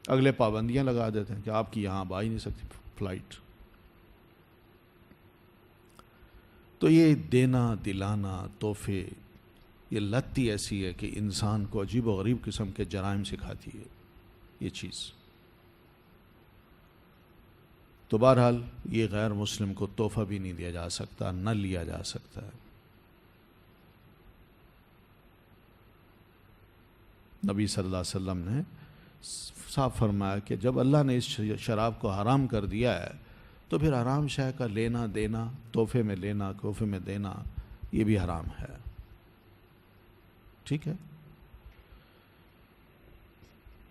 اگلے پابندیاں لگا دیتے ہیں کہ آپ کی یہاں آ ہی نہیں سکتی فلائٹ. تو یہ دینا دلانا تحفے, یہ لت ہی ایسی ہے کہ انسان کو عجیب و غریب قسم کے جرائم سکھاتی ہے یہ چیز. تو بہرحال یہ غیر مسلم کو تحفہ بھی نہیں دیا جا سکتا, نہ لیا جا سکتا ہے. نبی صلی اللہ علیہ وسلم نے صاف فرمایا کہ جب اللہ نے اس شراب کو حرام کر دیا ہے تو پھر حرام شے کا لینا دینا, تحفے میں لینا تحفے میں دینا, یہ بھی حرام ہے. ٹھیک ہے.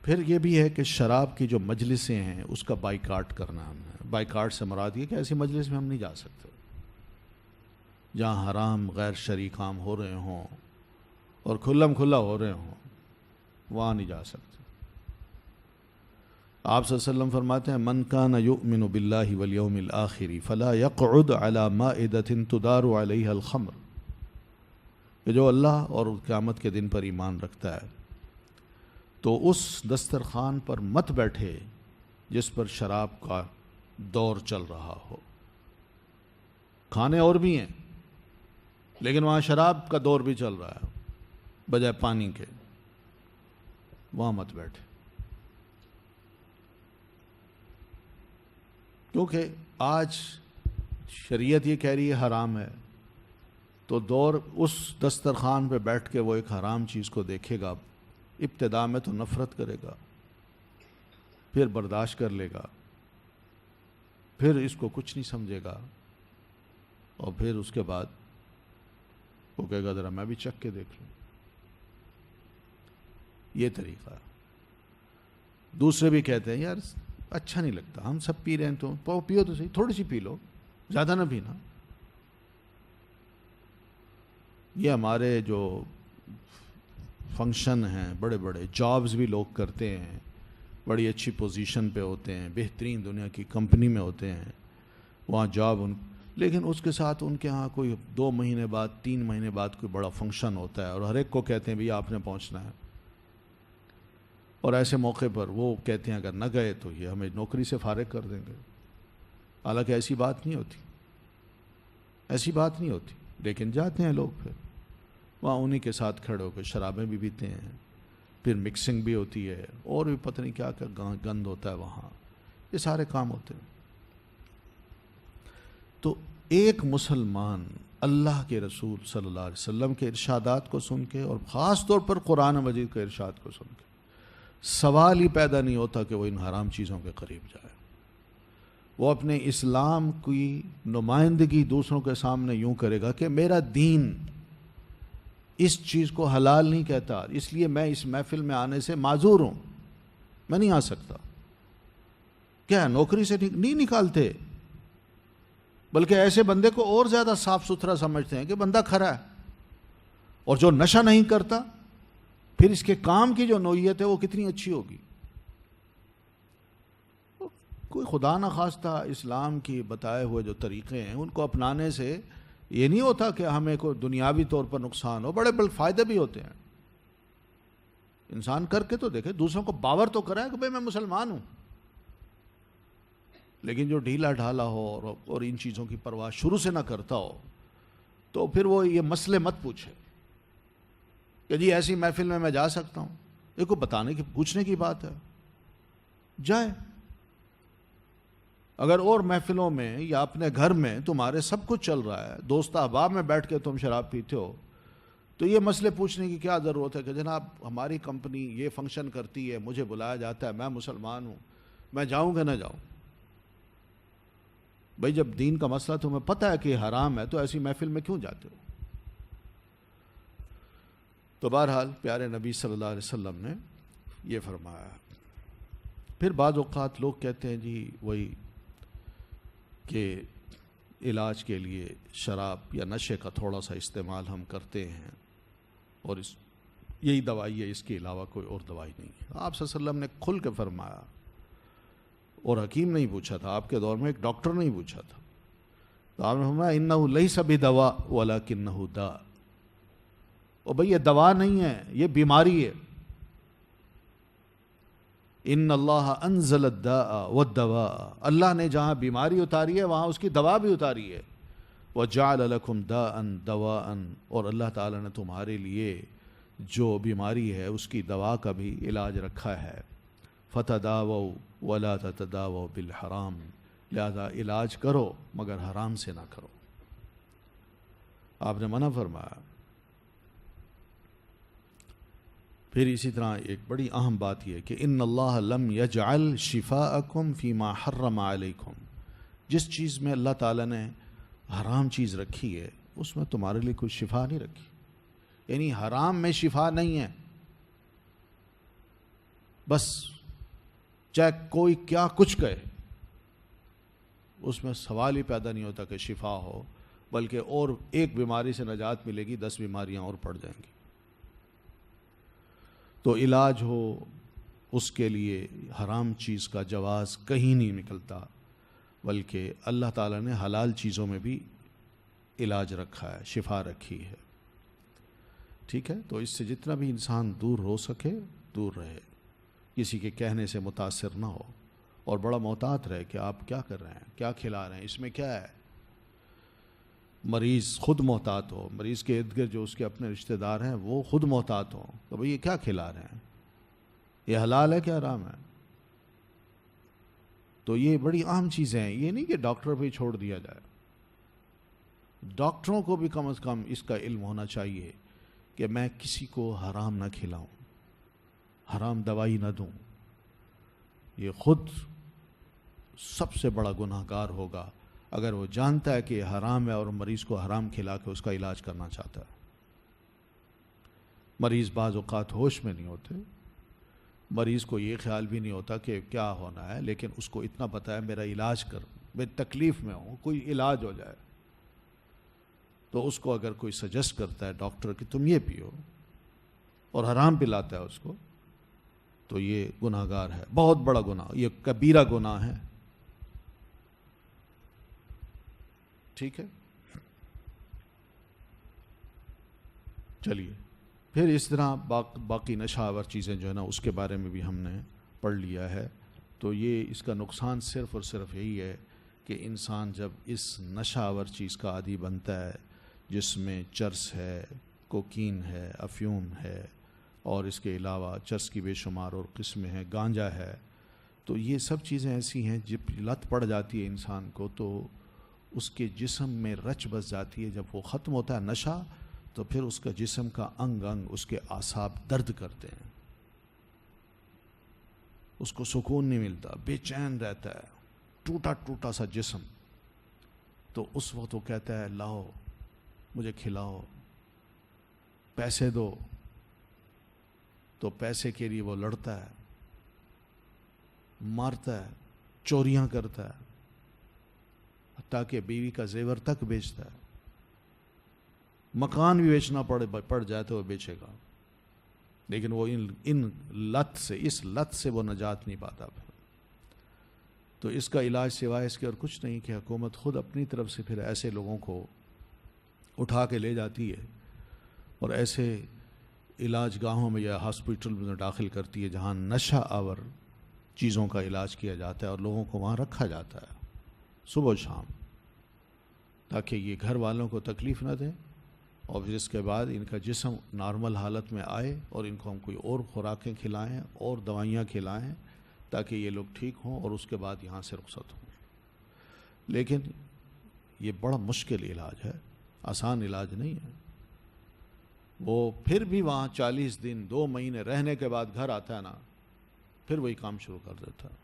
پھر یہ بھی ہے کہ شراب کی جو مجلسیں ہیں اس کا بائیکاٹ کرنا ہم ہے. بائیکاٹ سے مراد یہ کہ ایسی مجلس میں ہم نہیں جا سکتے جہاں حرام غیر شرعی کام ہو رہے ہوں اور کھلم کھلا ہو رہے ہوں, وہاں نہیں جا سکتے. آپ صلی اللہ علیہ وسلم فرماتے ہیں من کان یؤمن باللہ والیوم الآخر فلا یقعد علی مائدۃ تدار علیہا الخمر, کہ جو اللہ اور قیامت کے دن پر ایمان رکھتا ہے تو اس دسترخوان پر مت بیٹھے جس پر شراب کا دور چل رہا ہو. کھانے اور بھی ہیں لیکن وہاں شراب کا دور بھی چل رہا ہے بجائے پانی کے, وہاں مت بیٹھے. کیونکہ آج شریعت یہ کہہ رہی ہے حرام ہے, تو دور اس دسترخوان پہ بیٹھ کے وہ ایک حرام چیز کو دیکھے گا, ابتدا میں تو نفرت کرے گا, پھر برداشت کر لے گا, پھر اس کو کچھ نہیں سمجھے گا, اور پھر اس کے بعد وہ کہے گا ذرا میں بھی چکھ کے دیکھ لوں. یہ طریقہ ہے. دوسرے بھی کہتے ہیں یار اچھا نہیں لگتا, ہم سب پی رہے ہیں تو پیو تو صحیح, تھوڑی سی پی لو, زیادہ نہ پینا. یہ ہمارے جو فنکشن ہیں بڑے بڑے, جابز بھی لوگ کرتے ہیں, بڑی اچھی پوزیشن پہ ہوتے ہیں, بہترین دنیا کی کمپنی میں ہوتے ہیں, وہاں جاب لیکن اس کے ساتھ ان کے ہاں کوئی 2 مہینے بعد 3 مہینے بعد کوئی بڑا فنکشن ہوتا ہے, اور ہر ایک کو کہتے ہیں بھئی آپ نے پہنچنا ہے. اور ایسے موقع پر وہ کہتے ہیں اگر نہ گئے تو یہ ہمیں نوکری سے فارغ کر دیں گے. حالانکہ ایسی بات نہیں ہوتی, ایسی بات نہیں ہوتی. لیکن جاتے ہیں لوگ, پھر وہاں انہی کے ساتھ کھڑے ہو کے شرابیں بھی پیتے ہیں, پھر مکسنگ بھی ہوتی ہے, اور بھی پتہ نہیں کیا کیا گند ہوتا ہے وہاں. یہ سارے کام ہوتے ہیں. تو ایک مسلمان اللہ کے رسول صلی اللہ علیہ وسلم کے ارشادات کو سن کے, اور خاص طور پر قرآن مجید کے ارشاد کو سن کے, سوال ہی پیدا نہیں ہوتا کہ وہ ان حرام چیزوں کے قریب جائے. وہ اپنے اسلام کی نمائندگی دوسروں کے سامنے یوں کرے گا کہ میرا دین اس چیز کو حلال نہیں کہتا, اس لیے میں اس محفل میں آنے سے معذور ہوں, میں نہیں آ سکتا. کیا نوکری سے نہیں نکالتے, بلکہ ایسے بندے کو اور زیادہ صاف ستھرا سمجھتے ہیں کہ بندہ کھرا ہے, اور جو نشہ نہیں کرتا پھر اس کے کام کی جو نوعیت ہے وہ کتنی اچھی ہوگی. کوئی خدا نہ خواستہ اسلام کی بتائے ہوئے جو طریقے ہیں ان کو اپنانے سے یہ نہیں ہوتا کہ ہمیں کوئی دنیاوی طور پر نقصان ہو, بڑے بڑے فائدے بھی ہوتے ہیں. انسان کر کے تو دیکھے, دوسروں کو باور تو کرے کہ بھئی میں مسلمان ہوں. لیکن جو ڈھیلا ڈھالا ہو اور ان چیزوں کی پرواہ شروع سے نہ کرتا ہو, تو پھر وہ یہ مسئلے مت پوچھے کہ جی ایسی محفل میں جا سکتا ہوں. یہ کوئی بتانے کی پوچھنے کی بات ہے, جائے. اگر اور محفلوں میں یا اپنے گھر میں تمہارے سب کچھ چل رہا ہے, دوست احباب میں بیٹھ کے تم شراب پیتے ہو, تو یہ مسئلے پوچھنے کی کیا ضرورت ہے کہ جناب ہماری کمپنی یہ فنکشن کرتی ہے, مجھے بلایا جاتا ہے, میں مسلمان ہوں, میں جاؤں کہ نہ جاؤں. بھائی جب دین کا مسئلہ تمہیں پتہ ہے کہ حرام ہے تو ایسی محفل میں کیوں جاتے ہو؟ تو بہرحال پیارے نبی صلی اللہ علیہ وسلم نے یہ فرمایا. پھر بعض اوقات لوگ کہتے ہیں جی وہی کہ علاج کے لیے شراب یا نشے کا تھوڑا سا استعمال ہم کرتے ہیں, اور یہی دوائی ہے, اس کے علاوہ کوئی اور دوائی نہیں ہے. آپ صلی اللہ علیہ وسلم نے کھل کے فرمایا, اور حکیم نہیں پوچھا تھا, آپ کے دور میں ایک ڈاکٹر نہیں پوچھا تھا. تو آپ نے فرمایا انہ لیس بدوا ولکنہ داء, اور بھئی یہ دوا نہیں ہے، یہ بیماری ہے۔ ان اللہ انزل الداء والدواء، اللہ نے جہاں بیماری اتاری ہے وہاں اس کی دوا بھی اتاری ہے۔ وجعل لکم داء دواء، اور اللہ تعالیٰ نے تمہارے لیے جو بیماری ہے اس کی دوا کا بھی علاج رکھا ہے۔ فتداووا ولا تتداووا بالحرام، لہذا علاج کرو مگر حرام سے نہ کرو۔ آپ نے منع فرمایا۔ پھر اسی طرح ایک بڑی اہم بات یہ کہ ان اللہ لم یجعل شفاءکم فیما حرم علیکم، جس چیز میں اللہ تعالیٰ نے حرام چیز رکھی ہے اس میں تمہارے لیے کوئی شفا نہیں رکھی، یعنی حرام میں شفا نہیں ہے۔ بس چاہے کوئی کیا کچھ کہے، اس میں سوال ہی پیدا نہیں ہوتا کہ شفا ہو، بلکہ اور ایک بیماری سے نجات ملے گی 10 بیماریاں اور پڑ جائیں گی۔ تو علاج ہو اس کے لیے حرام چیز کا جواز کہیں نہیں نکلتا، بلکہ اللہ تعالیٰ نے حلال چیزوں میں بھی علاج رکھا ہے، شفا رکھی ہے۔ ٹھیک ہے، تو اس سے جتنا بھی انسان دور ہو سکے دور رہے، کسی کے کہنے سے متاثر نہ ہو، اور بڑا محتاط رہے کہ آپ کیا کر رہے ہیں، کیا کھلا رہے ہیں، اس میں کیا ہے۔ مریض خود محتاط ہو، مریض کے ارد گرد جو اس کے اپنے رشتہ دار ہیں وہ خود محتاط ہوں کہ بھئی یہ کیا کھلا رہے ہیں، یہ حلال ہے کیا حرام ہے۔ تو یہ بڑی اہم چیزیں ہیں، یہ نہیں کہ ڈاکٹر پہ چھوڑ دیا جائے۔ ڈاکٹروں کو بھی کم از کم اس کا علم ہونا چاہیے کہ میں کسی کو حرام نہ کھلاؤں، حرام دوائی نہ دوں، یہ خود سب سے بڑا گناہ گار ہوگا اگر وہ جانتا ہے کہ یہ حرام ہے اور مریض کو حرام کھلا کے اس کا علاج کرنا چاہتا ہے۔ مریض بعض اوقات ہوش میں نہیں ہوتے، مریض کو یہ خیال بھی نہیں ہوتا کہ کیا ہونا ہے، لیکن اس کو اتنا پتہ ہے میرا علاج کر، میں تکلیف میں ہوں، کوئی علاج ہو جائے۔ تو اس کو اگر کوئی سجیسٹ کرتا ہے ڈاکٹر کہ تم یہ پیو، اور حرام پلاتا ہے اس کو، تو یہ گناہ گار ہے، بہت بڑا گناہ، یہ کبیرہ گناہ ہے۔ ٹھیک ہے، چلیے پھر اس طرح باقی نشہ آور چیزیں جو ہے نا اس کے بارے میں بھی ہم نے پڑھ لیا ہے۔ تو یہ اس کا نقصان صرف اور صرف یہی ہے کہ انسان جب اس نشہ آور چیز کا عادی بنتا ہے جس میں چرس ہے، کوکین ہے، افیون ہے، اور اس کے علاوہ چرس کی بے شمار اور قسمیں ہیں، گانجا ہے، تو یہ سب چیزیں ایسی ہیں جب لت پڑ جاتی ہے انسان کو تو اس کے جسم میں رچ بس جاتی ہے۔ جب وہ ختم ہوتا ہے نشہ تو پھر اس کا جسم کا انگ انگ، اس کے اعصاب درد کرتے ہیں، اس کو سکون نہیں ملتا، بے چین رہتا ہے، ٹوٹا ٹوٹا سا جسم۔ تو اس وقت وہ کہتا ہے لاؤ مجھے کھلاؤ، پیسے دو، تو پیسے کے لیے وہ لڑتا ہے، مارتا ہے، چوریاں کرتا ہے، حتیٰ کہ بیوی کا زیور تک بیچتا ہے، مکان بھی بیچنا پڑ جائے تو وہ بیچے گا، لیکن وہ ان لت سے، اس لت سے وہ نجات نہیں پاتا۔ تو اس کا علاج سوائے اس کے اور کچھ نہیں کہ حکومت خود اپنی طرف سے پھر ایسے لوگوں کو اٹھا کے لے جاتی ہے اور ایسے علاج گاہوں میں یا ہاسپٹل میں داخل کرتی ہے جہاں نشہ آور چیزوں کا علاج کیا جاتا ہے، اور لوگوں کو وہاں رکھا جاتا ہے صبح و شام، تاکہ یہ گھر والوں کو تکلیف نہ دیں، اور پھر اس کے بعد ان کا جسم نارمل حالت میں آئے اور ان کو ہم کوئی اور خوراکیں کھلائیں اور دوائیاں کھلائیں تاکہ یہ لوگ ٹھیک ہوں اور اس کے بعد یہاں سے رخصت ہوں۔ لیکن یہ بڑا مشکل علاج ہے، آسان علاج نہیں ہے۔ وہ پھر بھی وہاں 40 دن 2 مہینے رہنے کے بعد گھر آتا ہے نا، پھر وہی کام شروع کر دیتا ہے،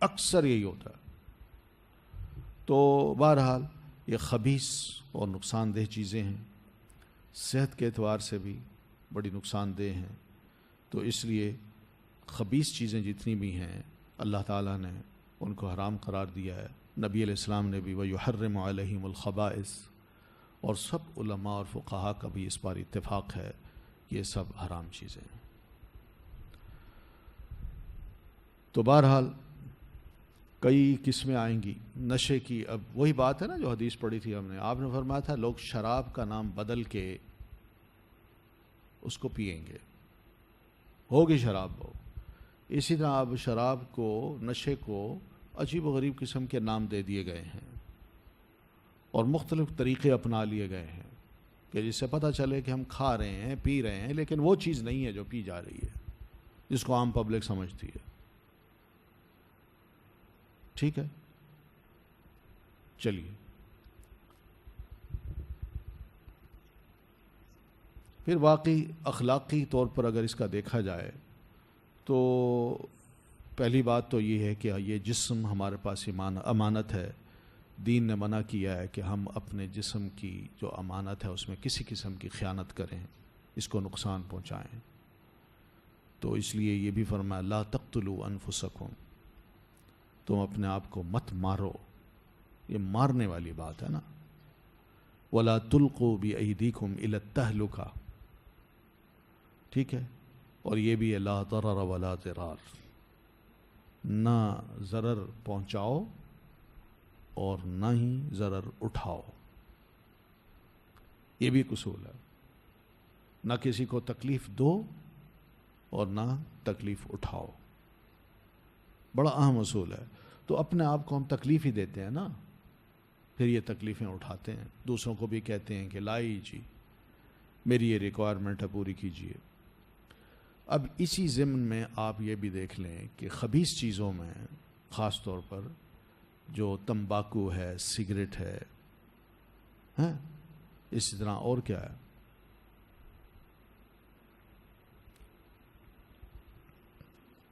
اکثر یہی ہوتا ہے۔ تو بہرحال یہ خبیث اور نقصان دہ چیزیں ہیں، صحت کے اعتبار سے بھی بڑی نقصان دہ ہیں۔ تو اس لیے خبیث چیزیں جتنی بھی ہیں اللہ تعالیٰ نے ان کو حرام قرار دیا ہے، نبی علیہ السلام نے بھی وَيُحَرِّمُ عَلَيْهِمُ الْخَبَائِثَ، اور سب علماء اور فقہاء کا بھی اس پر اتفاق ہے کہ یہ سب حرام چیزیں ہیں۔ تو بہرحال کئی قسمیں آئیں گی نشے کی۔ اب وہی بات ہے نا جو حدیث پڑھی تھی ہم نے، آپ نے فرمایا تھا لوگ شراب کا نام بدل کے اس کو پئیں گے، ہوگی شراب ہو۔ اسی طرح اب شراب کو، نشے کو عجیب و غریب قسم کے نام دے دیے گئے ہیں اور مختلف طریقے اپنا لیے گئے ہیں کہ جس سے پتہ چلے کہ ہم کھا رہے ہیں، پی رہے ہیں، لیکن وہ چیز نہیں ہے جو پی جا رہی ہے، جس کو عام پبلک سمجھتی ہے۔ ٹھیک ہے، چلیے پھر واقعی اخلاقی طور پر اگر اس کا دیکھا جائے تو پہلی بات تو یہ ہے کہ یہ جسم ہمارے پاس امانت ہے۔ دین نے منع کیا ہے کہ ہم اپنے جسم کی جو امانت ہے اس میں کسی قسم کی خیانت کریں، اس کو نقصان پہنچائیں۔ تو اس لیے یہ بھی فرمایا لا تقتلوا انفسکم، تم اپنے آپ کو مت مارو، یہ مارنے والی بات ہے نا۔ ولا تلقوا بایدیکم الی التہلکہ، ٹھیک ہے، اور یہ بھی ہے لا ضرر ولا ضرار، نہ ضرر پہنچاؤ اور نہ ہی ضرر اٹھاؤ، یہ بھی اصول ہے، نہ کسی کو تکلیف دو اور نہ تکلیف اٹھاؤ، بڑا اہم اصول ہے۔ تو اپنے آپ کو ہم تکلیف ہی دیتے ہیں نا، پھر یہ تکلیفیں اٹھاتے ہیں، دوسروں کو بھی کہتے ہیں کہ لائی جی میری یہ ریکوائرمنٹ ہے، پوری کیجیے۔ اب اسی ضمن میں آپ یہ بھی دیکھ لیں کہ خبیث چیزوں میں خاص طور پر جو تمباکو ہے، سگریٹ ہے، اسی طرح اور کیا ہے،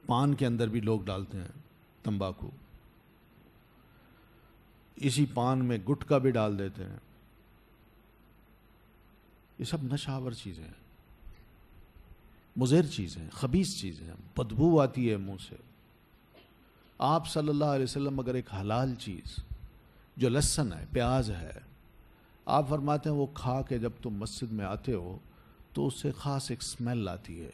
پان کے اندر بھی لوگ ڈالتے ہیں تمباکو، اسی پان میں گٹکا بھی ڈال دیتے ہیں، یہ سب نشہ آور چیزیں ہیں، مضر چیزیں، خبیث چیزیں، بدبو آتی ہے منہ سے۔ آپ صلی اللہ علیہ وسلم اگر ایک حلال چیز جو لہسن ہے، پیاز ہے، آپ فرماتے ہیں وہ کھا کے جب تم مسجد میں آتے ہو تو اس سے خاص ایک سمیل آتی ہے،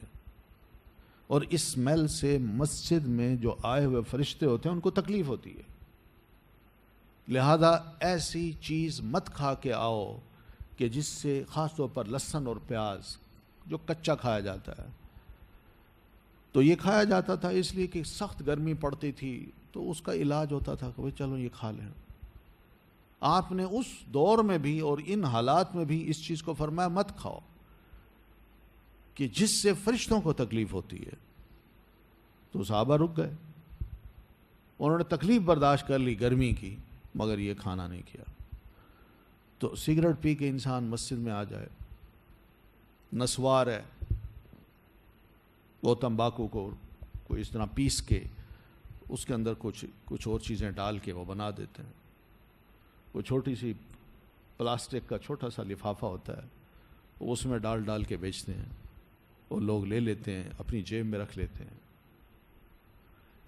اور اس سمیل سے مسجد میں جو آئے ہوئے فرشتے ہوتے ہیں ان کو تکلیف ہوتی ہے، لہذا ایسی چیز مت کھا کے آؤ کہ جس سے خاص طور پر لہسن اور پیاز جو کچا کھایا جاتا ہے، تو یہ کھایا جاتا تھا اس لیے کہ سخت گرمی پڑتی تھی تو اس کا علاج ہوتا تھا کہ چلو یہ کھا لیں۔ آپ نے اس دور میں بھی اور ان حالات میں بھی اس چیز کو فرمایا مت کھاؤ کہ جس سے فرشتوں کو تکلیف ہوتی ہے۔ تو صحابہ رک گئے، انہوں نے تکلیف برداشت کر لی گرمی کی، مگر یہ کھانا نہیں کیا۔ تو سگریٹ پی کے انسان مسجد میں آ جائے، نسوار ہے، وہ تمباکو کو کوئی اس طرح پیس کے اس کے اندر کچھ اور چیزیں ڈال کے وہ بنا دیتے ہیں، وہ چھوٹی سی پلاسٹک کا چھوٹا سا لفافہ ہوتا ہے، وہ اس میں ڈال کے بیچتے ہیں، وہ لوگ لے لیتے ہیں، اپنی جیب میں رکھ لیتے ہیں۔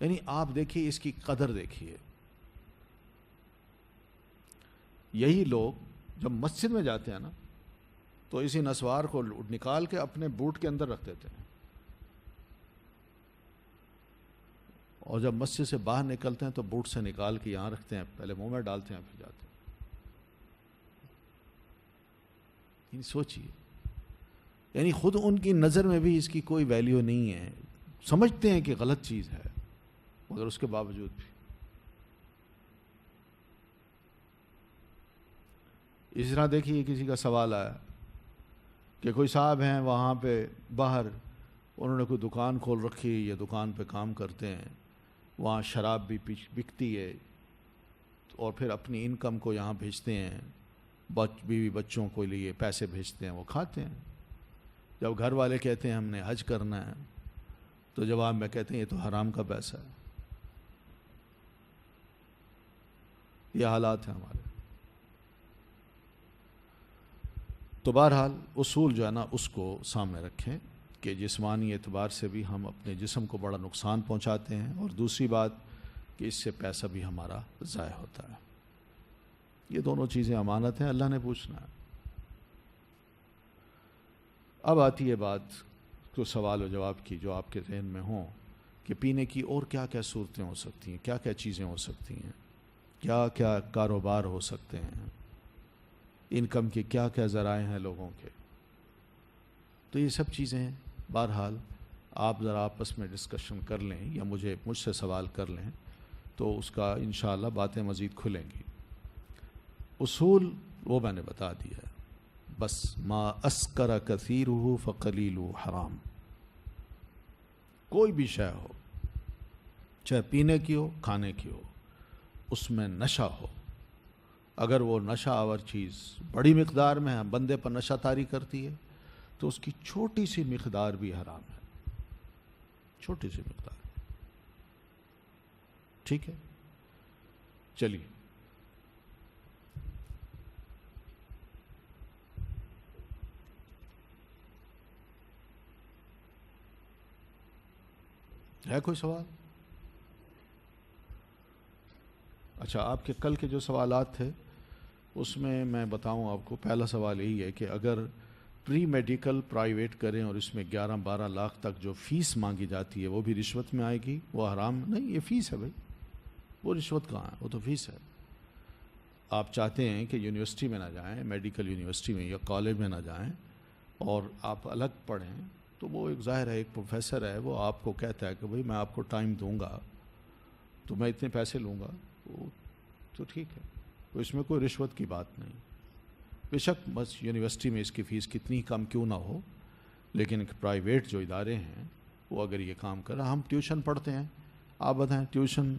یعنی آپ دیکھیے اس کی قدر دیکھیے، یہی لوگ جب مسجد میں جاتے ہیں نا تو اسی نسوار کو نکال کے اپنے بوٹ کے اندر رکھ دیتے ہیں، اور جب مسجد سے باہر نکلتے ہیں تو بوٹ سے نکال کے یہاں رکھتے ہیں، پہلے منہ میں ڈالتے ہیں پھر جاتے ہیں۔ یعنی سوچئے، یعنی خود ان کی نظر میں بھی اس کی کوئی ویلیو نہیں ہے، سمجھتے ہیں کہ غلط چیز ہے مگر اس کے باوجود بھی۔ اس طرح دیکھیے کسی کا سوال آیا کہ کوئی صاحب ہیں وہاں پہ باہر، انہوں نے کوئی دکان کھول رکھی، یہ دکان پہ کام کرتے ہیں، وہاں شراب بھی بکتی ہے اور پھر اپنی انکم کو یہاں بھیجتے ہیں، بیوی بچوں کو لیے پیسے بھیجتے ہیں، وہ کھاتے ہیں۔ جب گھر والے کہتے ہیں ہم نے حج کرنا ہے تو جواب میں کہتے ہیں یہ تو حرام کا پیسہ ہے۔ یہ حالات ہیں ہمارے۔ تو بہرحال اصول جو ہے نا اس کو سامنے رکھیں کہ جسمانی اعتبار سے بھی ہم اپنے جسم کو بڑا نقصان پہنچاتے ہیں، اور دوسری بات کہ اس سے پیسہ بھی ہمارا ضائع ہوتا ہے۔ یہ دونوں چیزیں امانت ہیں، اللہ نے پوچھنا ہے۔ اب آتی ہے بات کو سوال و جواب کی جو آپ کے ذہن میں ہوں کہ پینے کی اور کیا کیا صورتیں ہو سکتی ہیں، کیا کیا چیزیں ہو سکتی ہیں، کیا کیا کاروبار ہو سکتے ہیں، انکم کے کیا کیا ذرائع ہیں لوگوں کے۔ تو یہ سب چیزیں بہرحال آپ ذرا آپس میں ڈسکشن کر لیں یا مجھ سے سوال کر لیں تو اس کا انشاءاللہ باتیں مزید کھلیں گی. اصول وہ میں نے بتا دیا ہے. بس ما اسکر کثیرہ فقلیل حرام. کوئی بھی شے ہو، چاہے پینے کی ہو کھانے کی ہو، اس میں نشہ ہو، اگر وہ نشہ آور چیز بڑی مقدار میں ہے، بندے پر نشہ طاری کرتی ہے، تو اس کی چھوٹی سی مقدار بھی حرام ہے. چھوٹی سی مقدار. ٹھیک ہے، چلیے. ہے کوئی سوال؟ اچھا، آپ کے کل کے جو سوالات تھے اس میں بتاؤں آپ کو. پہلا سوال یہی ہے کہ اگر پری میڈیکل پرائیویٹ کریں اور اس میں 11-12 لاکھ تک جو فیس مانگی جاتی ہے وہ بھی رشوت میں آئے گی؟ وہ حرام نہیں، یہ فیس ہے بھائی، وہ رشوت کہاں ہے؟ وہ تو فیس ہے. آپ چاہتے ہیں کہ یونیورسٹی میں نہ جائیں، میڈیکل یونیورسٹی میں یا کالج میں نہ جائیں اور آپ الگ پڑھیں، تو وہ ایک ظاہر ہے، ایک پروفیسر ہے، وہ آپ کو کہتا ہے کہ بھائی میں آپ کو ٹائم دوں گا تو میں اتنے پیسے لوں گا، تو ٹھیک ہے، تو اس میں کوئی رشوت کی بات نہیں. بے شک بس یونیورسٹی میں اس کی فیس کتنی کم کیوں نہ ہو، لیکن پرائیویٹ جو ادارے ہیں وہ اگر یہ کام کر رہا. ہم ٹیوشن پڑھتے ہیں، آپ بتائیں ٹیوشن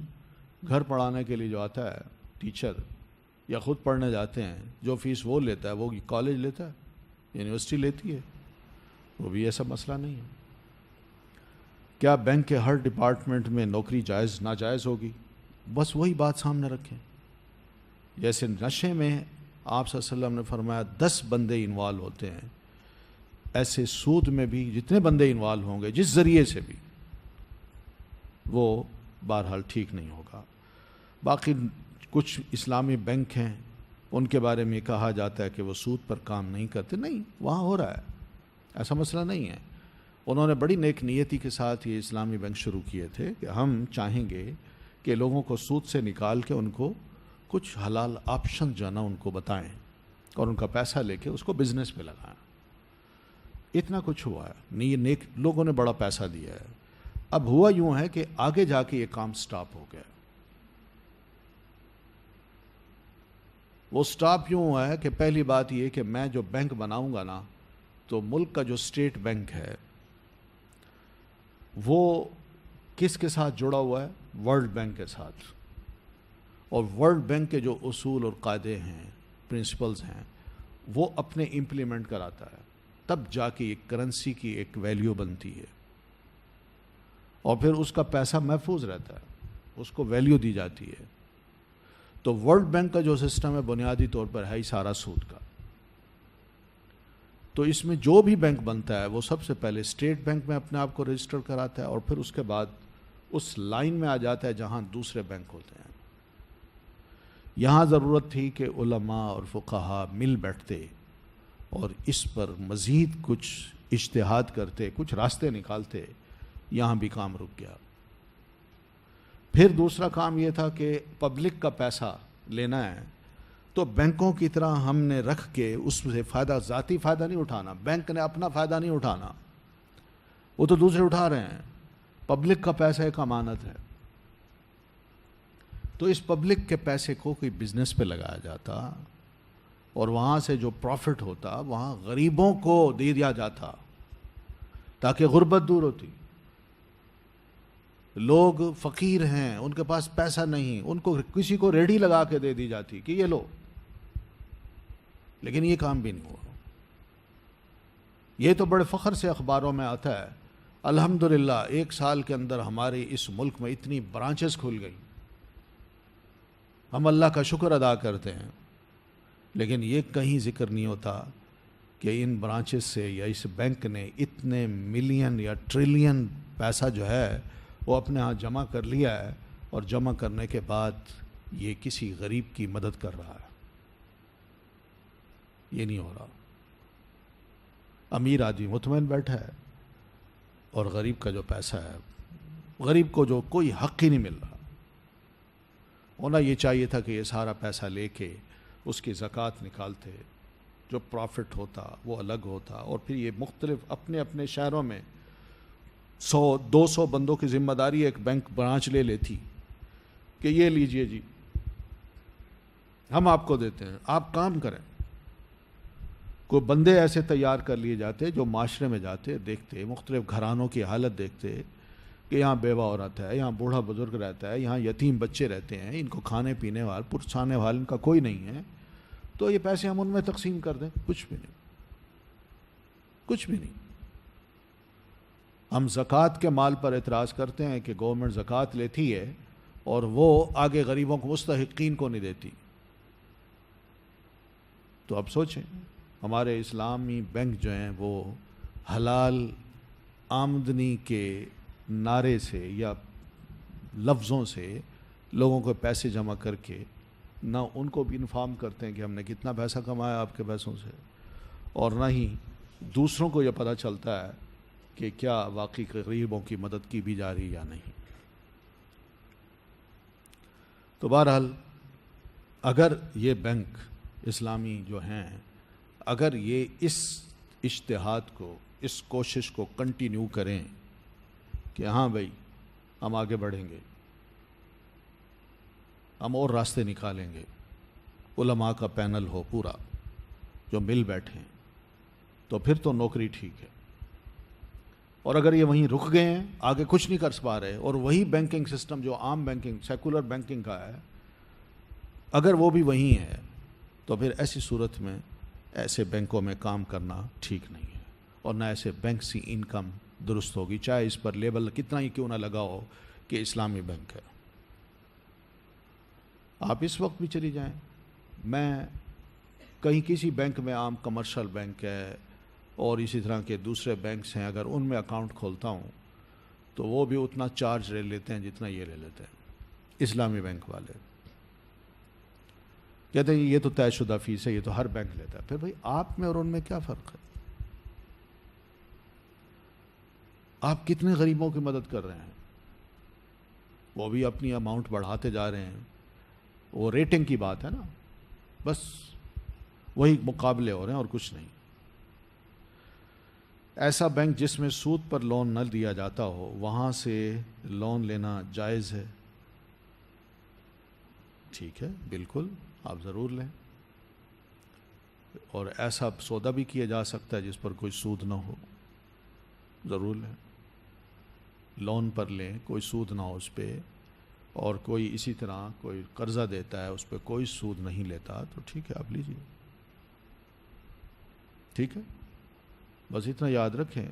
گھر پڑھانے کے لیے جو آتا ہے ٹیچر یا خود پڑھنے جاتے ہیں، جو فیس وہ لیتا ہے وہ کالج لیتا ہے، یونیورسٹی لیتی ہے، وہ بھی ایسا مسئلہ نہیں ہے. کیا بینک کے ہر ڈپارٹمنٹ میں نوکری جائز ناجائز ہوگی؟ بس وہی بات سامنے رکھیں. جیسے نشے میں آپ صلی اللہ علیہ وسلم نے فرمایا 10 بندے انوالو ہوتے ہیں، ایسے سود میں بھی جتنے بندے انوالو ہوں گے جس ذریعے سے بھی، وہ بہرحال ٹھیک نہیں ہوگا. باقی کچھ اسلامی بینک ہیں ان کے بارے میں کہا جاتا ہے کہ وہ سود پر کام نہیں کرتے. نہیں، وہاں ہو رہا ہے، ایسا مسئلہ نہیں ہے. انہوں نے بڑی نیک نیتی کے ساتھ یہ اسلامی بینک شروع کیے تھے کہ ہم چاہیں گے کہ لوگوں کو سود سے نکال کے ان کو کچھ حلال آپشن جو ہے نا ان کو بتائیں اور ان کا پیسہ لے کے اس کو بزنس میں لگائیں. اتنا کچھ ہوا ہے، یہ نیک لوگوں نے بڑا پیسہ دیا ہے. اب ہوا یوں ہے کہ آگے جا کے یہ کام سٹاپ ہو گیا. وہ سٹاپ یوں ہوا ہے کہ پہلی بات یہ کہ میں جو بینک بناؤں گا نا، تو ملک کا جو اسٹیٹ بینک ہے وہ کس کے ساتھ جڑا ہوا ہے؟ ورلڈ بینک کے ساتھ. اور ورلڈ بینک کے جو اصول اور قاعدے ہیں، پرنسپلز ہیں، وہ اپنے امپلیمنٹ کراتا ہے، تب جا کے ایک کرنسی کی ایک ویلیو بنتی ہے اور پھر اس کا پیسہ محفوظ رہتا ہے، اس کو ویلیو دی جاتی ہے. تو ورلڈ بینک کا جو سسٹم ہے بنیادی طور پر ہے ہی سارا سود کا. تو اس میں جو بھی بینک بنتا ہے وہ سب سے پہلے اسٹیٹ بینک میں اپنے آپ کو رجسٹر کراتا ہے اور پھر اس کے بعد اس لائن میں آ جاتا ہے جہاں دوسرے بینک ہوتے ہیں. یہاں ضرورت تھی کہ علماء اور فقہاء مل بیٹھتے اور اس پر مزید کچھ اجتہاد کرتے، کچھ راستے نکالتے. یہاں بھی کام رک گیا. پھر دوسرا کام یہ تھا کہ پبلک کا پیسہ لینا ہے تو بینکوں کی طرح ہم نے رکھ کے اس سے فائدہ، ذاتی فائدہ نہیں اٹھانا. بینک نے اپنا فائدہ نہیں اٹھانا، وہ تو دوسرے اٹھا رہے ہیں. پبلک کا پیسہ ایک امانت ہے. تو اس پبلک کے پیسے کو کوئی بزنس پہ لگایا جاتا اور وہاں سے جو پروفٹ ہوتا وہاں غریبوں کو دے دیا جاتا تاکہ غربت دور ہوتی. لوگ فقیر ہیں، ان کے پاس پیسہ نہیں، ان کو کسی کو ریڑھی لگا کے دے دی جاتی کہ یہ لو. لیکن یہ کام بھی نہیں ہوا. یہ تو بڑے فخر سے اخباروں میں آتا ہے، الحمدللہ 1 سال کے اندر ہمارے اس ملک میں اتنی برانچز کھل گئی. ہم اللہ کا شکر ادا کرتے ہیں، لیکن یہ کہیں ذکر نہیں ہوتا کہ ان برانچز سے یا اس بینک نے اتنے ملین یا ٹریلین پیسہ جو ہے وہ اپنے ہاں جمع کر لیا ہے اور جمع کرنے کے بعد یہ کسی غریب کی مدد کر رہا ہے. یہ نہیں ہو رہا. امیر آدمی مطمئن بیٹھا ہے اور غریب کا جو پیسہ ہے، غریب کو جو کوئی حق ہی نہیں مل رہا. ہونا یہ چاہیے تھا کہ یہ سارا پیسہ لے کے اس کی زکوٰۃ نکالتے جو پروفٹ ہوتا وہ الگ ہوتا، اور پھر یہ مختلف اپنے اپنے شہروں میں 100-200 بندوں کی ذمہ داری ایک بینک برانچ لے لیتی کہ یہ لیجئے جی، ہم آپ کو دیتے ہیں، آپ کام کریں۔ کوئی بندے ایسے تیار کر لیے جاتے جو معاشرے میں جاتے، دیکھتے مختلف گھرانوں کی حالت، دیکھتے کہ یہاں بیوہ عورت ہے، یہاں بوڑھا بزرگ رہتا ہے، یہاں یتیم بچے رہتے ہیں، ان کو کھانے پینے والے پرسانے والے ان کا کوئی نہیں ہے، تو یہ پیسے ہم ان میں تقسیم کر دیں۔ کچھ بھی نہیں، کچھ بھی نہیں۔ ہم زکوٰۃ کے مال پر اعتراض کرتے ہیں کہ گورنمنٹ زکوٰۃ لیتی ہے اور وہ آگے غریبوں کو، مستحقین کو نہیں دیتی۔ تو اب سوچیں، ہمارے اسلامی بینک جو ہیں وہ حلال آمدنی کے نعرے سے یا لفظوں سے لوگوں کو پیسے جمع کر کے نہ ان کو بھی انفارم کرتے ہیں کہ ہم نے کتنا پیسہ کمایا آپ کے پیسوں سے، اور نہ ہی دوسروں کو یہ پتہ چلتا ہے کہ کیا واقعی غریبوں کی مدد کی بھی جا رہی یا نہیں۔ تو بہرحال اگر یہ بینک اسلامی جو ہیں، اگر یہ اس اجتہاد کو، اس کوشش کو کنٹینیو کریں کہ ہاں بھائی ہم آگے بڑھیں گے، ہم اور راستے نکالیں گے، علماء کا پینل ہو پورا جو مل بیٹھیں، تو پھر تو نوکری ٹھیک ہے۔ اور اگر یہ وہیں رک گئے ہیں، آگے کچھ نہیں کر پا رہے، اور وہی بینکنگ سسٹم جو عام بینکنگ، سیکولر بینکنگ کا ہے، اگر وہ بھی وہیں ہے، تو پھر ایسی صورت میں ایسے بینکوں میں کام کرنا ٹھیک نہیں ہے، اور نہ ایسے بینک سے انکم درست ہوگی، چاہے اس پر لیبل کتنا ہی کیوں نہ لگا ہو کہ اسلامی بینک ہے۔ آپ اس وقت بھی چلی جائیں، میں کہیں کسی بینک میں، عام کمرشل بینک ہے اور اسی طرح کے دوسرے بینکس ہیں، اگر ان میں اکاؤنٹ کھولتا ہوں تو وہ بھی اتنا چارج لے لیتے ہیں جتنا یہ لے لیتے ہیں اسلامی بینک والے۔ کہتے ہیں یہ تو طے شدہ فیس ہے، یہ تو ہر بینک لیتا ہے۔ پھر بھائی آپ میں اور ان میں کیا فرق ہے؟ آپ کتنے غریبوں کی مدد کر رہے ہیں؟ وہ بھی اپنی اماؤنٹ بڑھاتے جا رہے ہیں، وہ ریٹنگ کی بات ہے نا، بس وہی مقابلے ہو رہے ہیں اور کچھ نہیں۔ ایسا بینک جس میں سود پر لون نہ دیا جاتا ہو، وہاں سے لون لینا جائز ہے، ٹھیک ہے، بالکل آپ ضرور لیں، اور ایسا سودا بھی کیا جا سکتا ہے جس پر کوئی سود نہ ہو، ضرور لیں، لون پر لیں، کوئی سود نہ ہو اس پہ، اور کوئی اسی طرح کوئی قرضہ دیتا ہے اس پہ کوئی سود نہیں لیتا، تو ٹھیک ہے آپ لیجیے، ٹھیک ہے۔ بس اتنا یاد رکھیں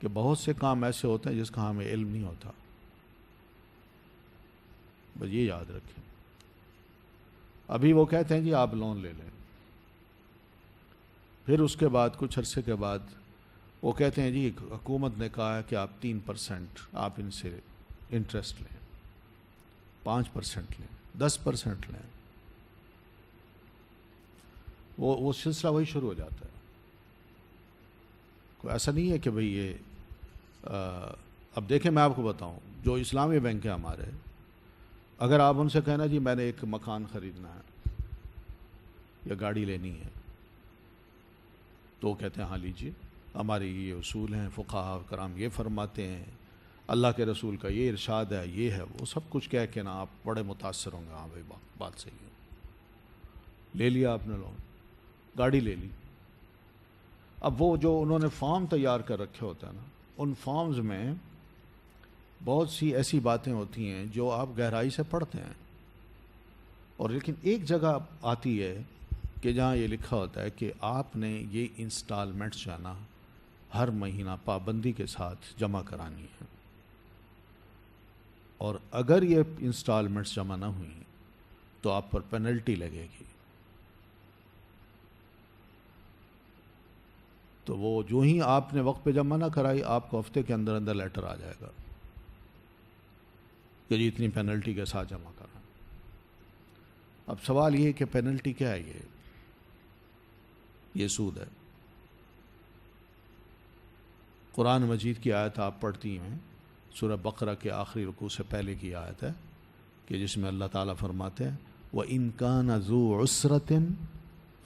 کہ بہت سے کام ایسے ہوتے ہیں جس کا ہمیں علم نہیں ہوتا، بس یہ یاد رکھیں۔ ابھی وہ کہتے ہیں جی آپ لون لے لیں، پھر اس کے بعد کچھ عرصے کے بعد وہ کہتے ہیں جی حکومت نے کہا ہے کہ آپ 3% آپ ان سے انٹرسٹ لیں، 5% لیں، 10% لیں، وہ سلسلہ وہی شروع ہو جاتا ہے۔ کوئی ایسا نہیں ہے کہ بھئی یہ اب دیکھیں میں آپ کو بتاؤں، جو اسلامی بینک ہیں ہمارے، اگر آپ ان سے کہنا جی میں نے ایک مکان خریدنا ہے یا گاڑی لینی ہے، تو وہ کہتے ہیں ہاں لیجیے، ہمارے یہ اصول ہیں، فقہاء کرام یہ فرماتے ہیں، اللہ کے رسول کا یہ ارشاد ہے، یہ ہے، وہ سب کچھ کہہ کے نا آپ بڑے متاثر ہوں گے، ہاں بھائی بات صحیح ہے، لے لیا آپ نے لون، گاڑی لے لی۔ اب وہ جو انہوں نے فارم تیار کر رکھے ہوتے ہیں نا، ان فارمز میں بہت سی ایسی باتیں ہوتی ہیں جو آپ گہرائی سے پڑھتے ہیں، اور لیکن ایک جگہ آتی ہے کہ جہاں یہ لکھا ہوتا ہے کہ آپ نے یہ انسٹالمنٹس جو ہے نا ہر مہینہ پابندی کے ساتھ جمع کرانی ہے، اور اگر یہ انسٹالمنٹس جمع نہ ہوئیں تو آپ پر پینلٹی لگے گی۔ تو وہ جو ہی آپ نے وقت پہ جمع نہ کرائی، آپ کو ہفتے کے اندر اندر لیٹر آ جائے گا کہ جی اتنی پینلٹی کے ساتھ جمع کرنا۔ اب سوال یہ ہے کہ پینلٹی کیا ہے؟ یہ سود ہے۔ قرآن مجید کی آیت آپ پڑھتی ہیں، سورہ بقرہ کے آخری رکوع سے پہلے کی آیت ہے کہ جس میں اللہ تعالیٰ فرماتے ہیں وَإِن كَانَ ذُو عُسْرَةٍ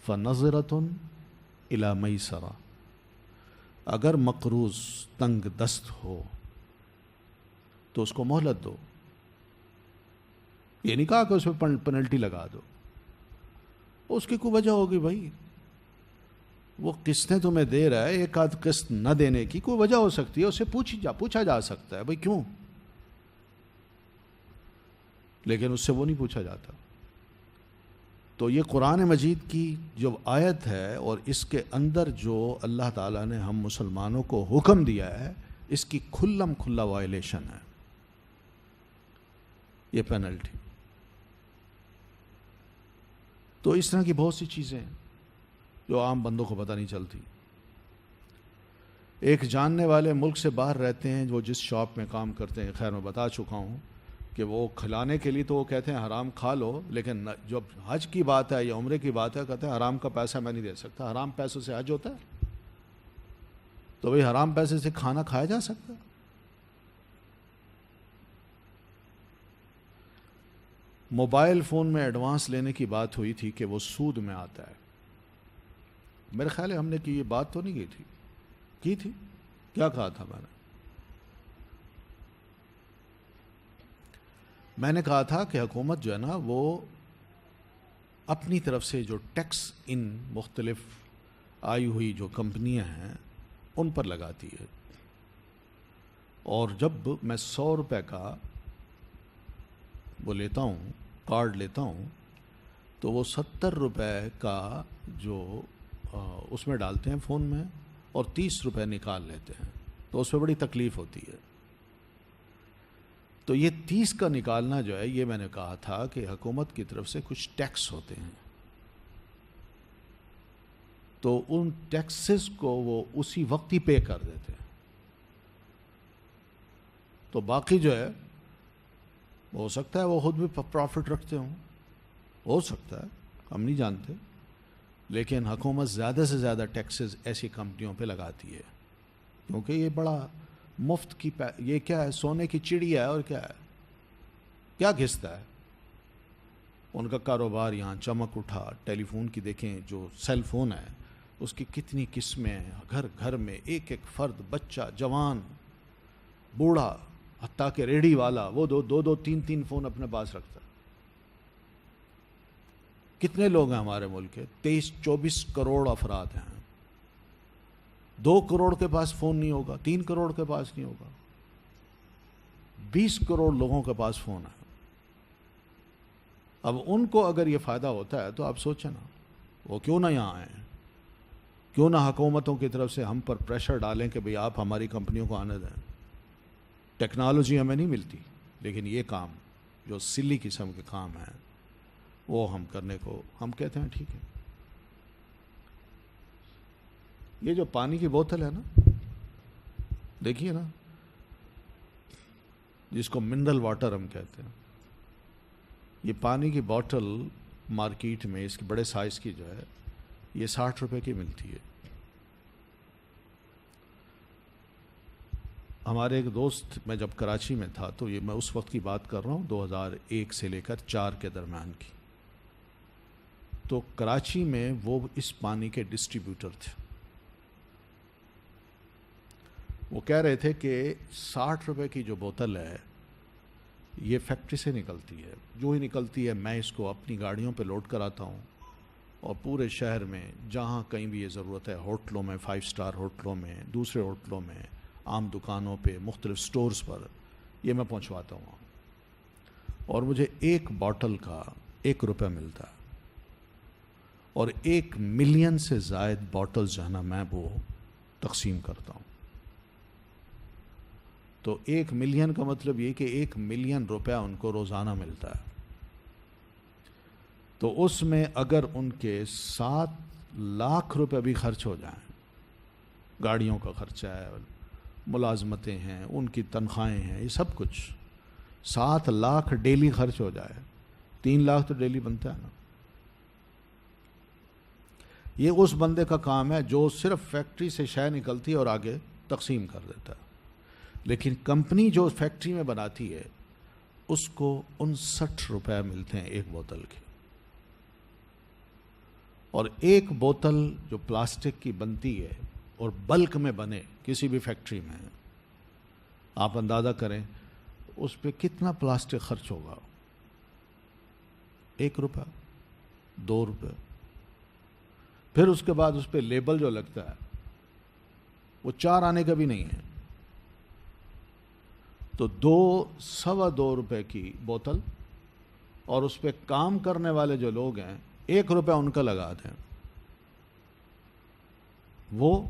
فَنَظِرَةٌ إِلَى مَيْسَرَةٍ، اگر مقروض تنگ دست ہو تو اس کو مہلت دو. یہ نہیں کہا کہ اس پہ پنلٹی لگا دو. اس کی کوئی وجہ ہوگی بھائی، وہ قسطیں تمہیں دے رہا ہے، ایک آدھ قسط نہ دینے کی کوئی وجہ ہو سکتی ہے، اسے پوچھا جا سکتا ہے بھائی کیوں، لیکن اس سے وہ نہیں پوچھا جاتا. تو یہ قرآن مجید کی جو آیت ہے اور اس کے اندر جو اللہ تعالیٰ نے ہم مسلمانوں کو حکم دیا ہے، اس کی کھلم کھلا وائلیشن ہے یہ پینلٹی. تو اس طرح کی بہت سی چیزیں ہیں جو عام بندوں کو پتہ نہیں چلتی. ایک جاننے والے ملک سے باہر رہتے ہیں، وہ جس شاپ میں کام کرتے ہیں، خیر میں بتا چکا ہوں کہ وہ کھلانے کے لیے تو وہ کہتے ہیں حرام کھا لو، لیکن جب حج کی بات ہے یا عمرے کی بات ہے کہتے ہیں حرام کا پیسہ میں نہیں دے سکتا. حرام پیسوں سے حج ہوتا ہے؟ تو بھئی حرام پیسے سے کھانا کھایا جا سکتا ہے؟ موبائل فون میں ایڈوانس لینے کی بات ہوئی تھی کہ وہ سود میں آتا ہے. میرے خیال ہے ہم نے کی یہ بات تو نہیں کی تھی، کی تھی؟ کیا کہا تھا میں نے کہا تھا کہ حکومت جو ہے نا وہ اپنی طرف سے جو ٹیکس ان مختلف آئی ہوئی جو کمپنیاں ہیں ان پر لگاتی ہے، اور جب میں 100 روپے کا وہ لیتا ہوں، کارڈ لیتا ہوں، تو وہ 70 روپے کا جو اس میں ڈالتے ہیں فون میں اور 30 روپے نکال لیتے ہیں، تو اس پہ بڑی تکلیف ہوتی ہے. تو یہ 30 کا نکالنا جو ہے، یہ میں نے کہا تھا کہ حکومت کی طرف سے کچھ ٹیکس ہوتے ہیں، تو ان ٹیکسز کو وہ اسی وقت ہی پے کر دیتے ہیں. تو باقی جو ہے ہو سکتا ہے وہ خود بھی پروفٹ رکھتے ہوں، ہو سکتا ہے، ہم نہیں جانتے، لیکن حکومت زیادہ سے زیادہ ٹیکسز ایسی کمپنیوں پہ لگاتی ہے، کیونکہ یہ بڑا مفت کی یہ کیا ہے، سونے کی چڑیا ہے، اور کیا ہے، کیا گھستا ہے. ان کا کاروبار یہاں چمک اٹھا. ٹیلی فون کی دیکھیں، جو سیل فون ہے اس کی کتنی قسمیں ہیں، گھر گھر میں ایک ایک فرد، بچہ، جوان، بوڑھا، حتیٰ کہ ریڑھی والا، وہ دو تین فون اپنے پاس رکھتا ہے. کتنے لوگ ہیں ہمارے ملک کے؟ 23-24 کروڑ افراد ہیں. 2 کروڑ کے پاس فون نہیں ہوگا، 3 کروڑ کے پاس نہیں ہوگا، 20 کروڑ لوگوں کے پاس فون ہے. اب ان کو اگر یہ فائدہ ہوتا ہے تو آپ سوچیں نا، وہ کیوں نہ یہاں آئیں؟ کیوں نہ حکومتوں کی طرف سے ہم پر پریشر ڈالیں کہ بھئی آپ ہماری کمپنیوں کو آنے دیں؟ ٹیکنالوجی ہمیں نہیں ملتی، لیکن یہ کام جو سلی قسم کے کام ہیں وہ ہم کرنے کو ہم کہتے ہیں ٹھیک ہے. یہ جو پانی کی بوتل ہے نا، دیکھیے نا، جس کو منرل واٹر ہم کہتے ہیں، یہ پانی کی بوتل مارکیٹ میں اس کی بڑے سائز کی جو ہے یہ 60 روپے کی ملتی ہے. ہمارے ایک دوست، میں جب کراچی میں تھا تو یہ میں اس وقت کی بات کر رہا ہوں 2001 سے لے کر 4 کے درمیان کی، تو کراچی میں وہ اس پانی کے ڈسٹریبیوٹر تھے. وہ کہہ رہے تھے کہ 60 روپے کی جو بوتل ہے یہ فیکٹری سے نکلتی ہے، جو ہی نکلتی ہے میں اس کو اپنی گاڑیوں پہ لوڈ کراتا ہوں، اور پورے شہر میں جہاں کہیں بھی یہ ضرورت ہے، ہوٹلوں میں، 5 اسٹار ہوٹلوں میں، دوسرے ہوٹلوں میں، عام دکانوں پہ، مختلف سٹورز پر یہ میں پہنچواتا ہوں، اور مجھے ایک باٹل کا 1 روپے ملتا ہے، اور 1 ملین سے زائد باٹل جو ہے نا میں وہ تقسیم کرتا ہوں. تو 1 ملین کا مطلب یہ کہ 1 ملین روپیہ ان کو روزانہ ملتا ہے. تو اس میں اگر ان کے 7 لاکھ روپے بھی خرچ ہو جائیں، گاڑیوں کا خرچہ ہے، ملازمتیں ہیں، ان کی تنخواہیں ہیں، یہ سب کچھ 7 لاکھ ڈیلی خرچ ہو جائے، 3 لاکھ تو ڈیلی بنتا ہے نا. یہ اس بندے کا کام ہے جو صرف فیکٹری سے شے نکلتی ہے اور آگے تقسیم کر دیتا ہے. لیکن کمپنی جو فیکٹری میں بناتی ہے اس کو 59 روپے ملتے ہیں 1 بوتل کے، اور ایک بوتل جو پلاسٹک کی بنتی ہے اور بلک میں بنے کسی بھی فیکٹری میں، آپ اندازہ کریں اس پہ کتنا پلاسٹک خرچ ہوگا؟ 1 روپیہ، 2 روپے. پھر اس کے بعد اس پہ لیبل جو لگتا ہے وہ 4 آنے کا بھی نہیں ہے. تو 2 روپے کی بوتل، اور اس پہ کام کرنے والے جو لوگ ہیں 1 روپے ان کا لگا دیں. وہ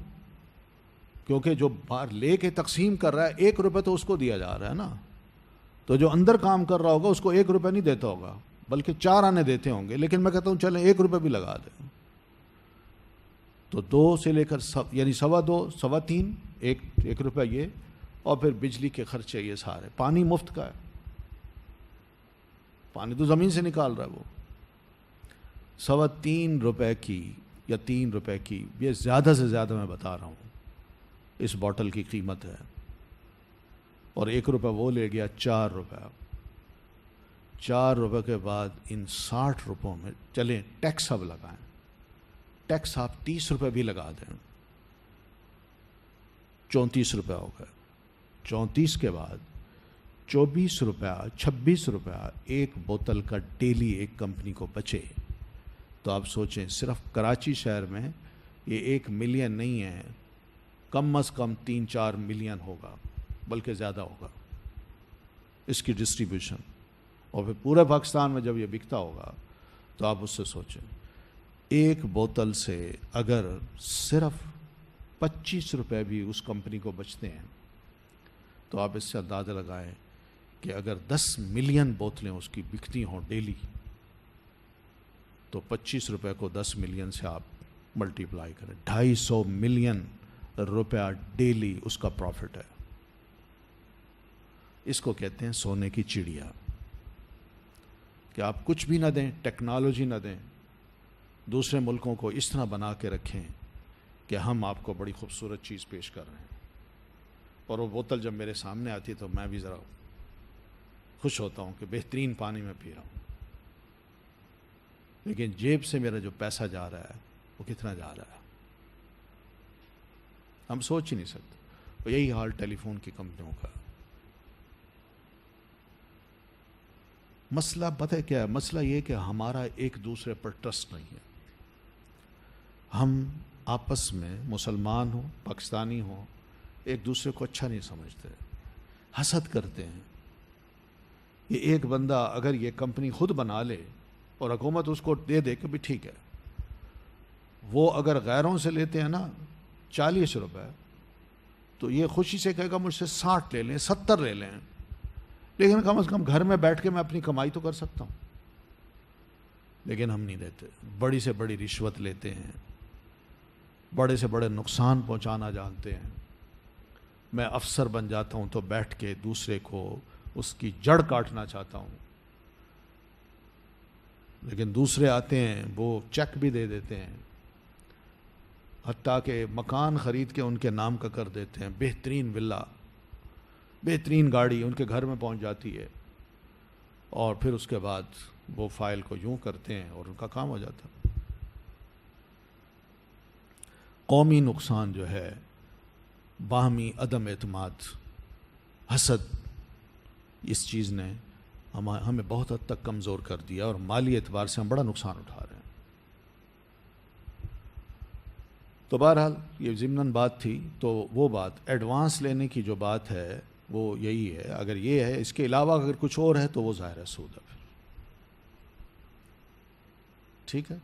کیونکہ جو باہر لے کے تقسیم کر رہا ہے 1 روپے تو اس کو دیا جا رہا ہے نا، تو جو اندر کام کر رہا ہوگا اس کو 1 روپے نہیں دیتا ہوگا بلکہ 4 آنے دیتے ہوں گے. لیکن میں کہتا ہوں چلیں 1 روپے بھی لگا دیں. تو 2 سے لے کر یعنی 2.25، 3.25، 1 روپے یہ، اور پھر بجلی کے خرچے یہ سارے. پانی مفت کا ہے، پانی تو زمین سے نکال رہا ہے وہ. 3.25 روپے کی یا 3 روپے کی، یہ زیادہ سے زیادہ میں بتا رہا ہوں، اس بوٹل کی قیمت ہے. اور 1 روپے وہ لے گیا 4 روپے. 4 روپے کے بعد ان 60 روپوں میں چلیں ٹیکس اب لگائیں، ٹیکس آپ 30 روپے بھی لگا دیں، 34 روپے ہو گئے. 34 کے بعد 24 روپیہ، 26 روپیہ ایک بوتل کا ڈیلی ایک کمپنی کو بچے. تو آپ سوچیں صرف کراچی شہر میں یہ 1 ملین نہیں ہے، کم از کم 3-4 ملین ہوگا، بلکہ زیادہ ہوگا اس کی ڈسٹریبیوشن. اور پھر پورے پاکستان میں جب یہ بکتا ہوگا تو آپ اس سے سوچیں، ایک بوتل سے اگر صرف 25 روپے بھی اس کمپنی کو بچتے ہیں تو آپ اس سے اندازہ لگائیں کہ اگر 10 ملین بوتلیں اس کی بکتی ہوں ڈیلی، تو 25 روپے کو 10 ملین سے آپ ملٹی پلائی کریں، 250 ملین روپیہ ڈیلی اس کا پروفٹ ہے. اس کو کہتے ہیں سونے کی چڑیا، کہ آپ کچھ بھی نہ دیں، ٹیکنالوجی نہ دیں، دوسرے ملکوں کو اس طرح بنا کے رکھیں کہ ہم آپ کو بڑی خوبصورت چیز پیش کر رہے ہیں. اور وہ بوتل جب میرے سامنے آتی ہے تو میں بھی ذرا خوش ہوتا ہوں کہ بہترین پانی میں پی رہا ہوں، لیکن جیب سے میرا جو پیسہ جا رہا ہے وہ کتنا جا رہا ہے ہم سوچ ہی نہیں سکتے. اور یہی حال ٹیلی فون کی کمپنیوں کا. مسئلہ پتہ کیا ہے؟ مسئلہ یہ کہ ہمارا ایک دوسرے پر ٹرسٹ نہیں ہے. ہم آپس میں مسلمان ہوں، پاکستانی ہوں، ایک دوسرے کو اچھا نہیں سمجھتے، حسد کرتے ہیں. یہ ایک بندہ اگر یہ کمپنی خود بنا لے اور حکومت اس کو دے دے کہ بھی ٹھیک ہے، وہ اگر غیروں سے لیتے ہیں نا 40 روپے، تو یہ خوشی سے کہے گا مجھ سے 60 لے لیں، 70 لے لیں، لیکن کم از کم گھر میں بیٹھ کے میں اپنی کمائی تو کر سکتا ہوں. لیکن ہم نہیں دیتے، بڑی سے بڑی رشوت لیتے ہیں، بڑے سے بڑے نقصان پہنچانا جانتے ہیں. میں افسر بن جاتا ہوں تو بیٹھ کے دوسرے کو اس کی جڑ کاٹنا چاہتا ہوں، لیکن دوسرے آتے ہیں وہ چیک بھی دے دیتے ہیں، حتیٰ کہ مکان خرید کے ان کے نام کا کر دیتے ہیں، بہترین ولا، بہترین گاڑی ان کے گھر میں پہنچ جاتی ہے، اور پھر اس کے بعد وہ فائل کو یوں کرتے ہیں اور ان کا کام ہو جاتا. قومی نقصان جو ہے، باہمی عدم اعتماد، حسد، اس چیز نے ہمیں بہت حد تک کمزور کر دیا، اور مالی اعتبار سے ہم بڑا نقصان اٹھا رہے ہیں. تو بہرحال یہ ضمناً بات تھی. تو وہ بات ایڈوانس لینے کی جو بات ہے وہ یہی ہے. اگر یہ ہے، اس کے علاوہ اگر کچھ اور ہے تو وہ ظاہر ہے سود ہے پھر. ٹھیک ہے.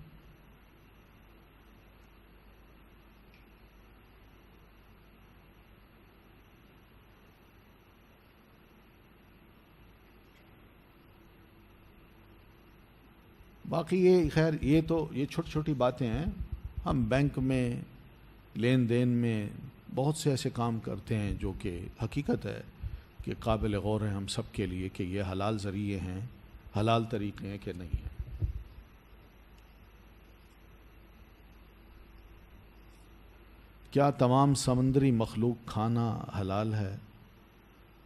باقی یہ خیر یہ چھوٹی چھوٹی باتیں ہیں. ہم بینک میں لین دین میں بہت سے ایسے کام کرتے ہیں جو کہ حقیقت ہے کہ قابل غور ہیں ہم سب کے لیے کہ یہ حلال ذریعے ہیں، حلال طریقے ہیں کہ نہیں ہیں. کیا تمام سمندری مخلوق کھانا حلال ہے؟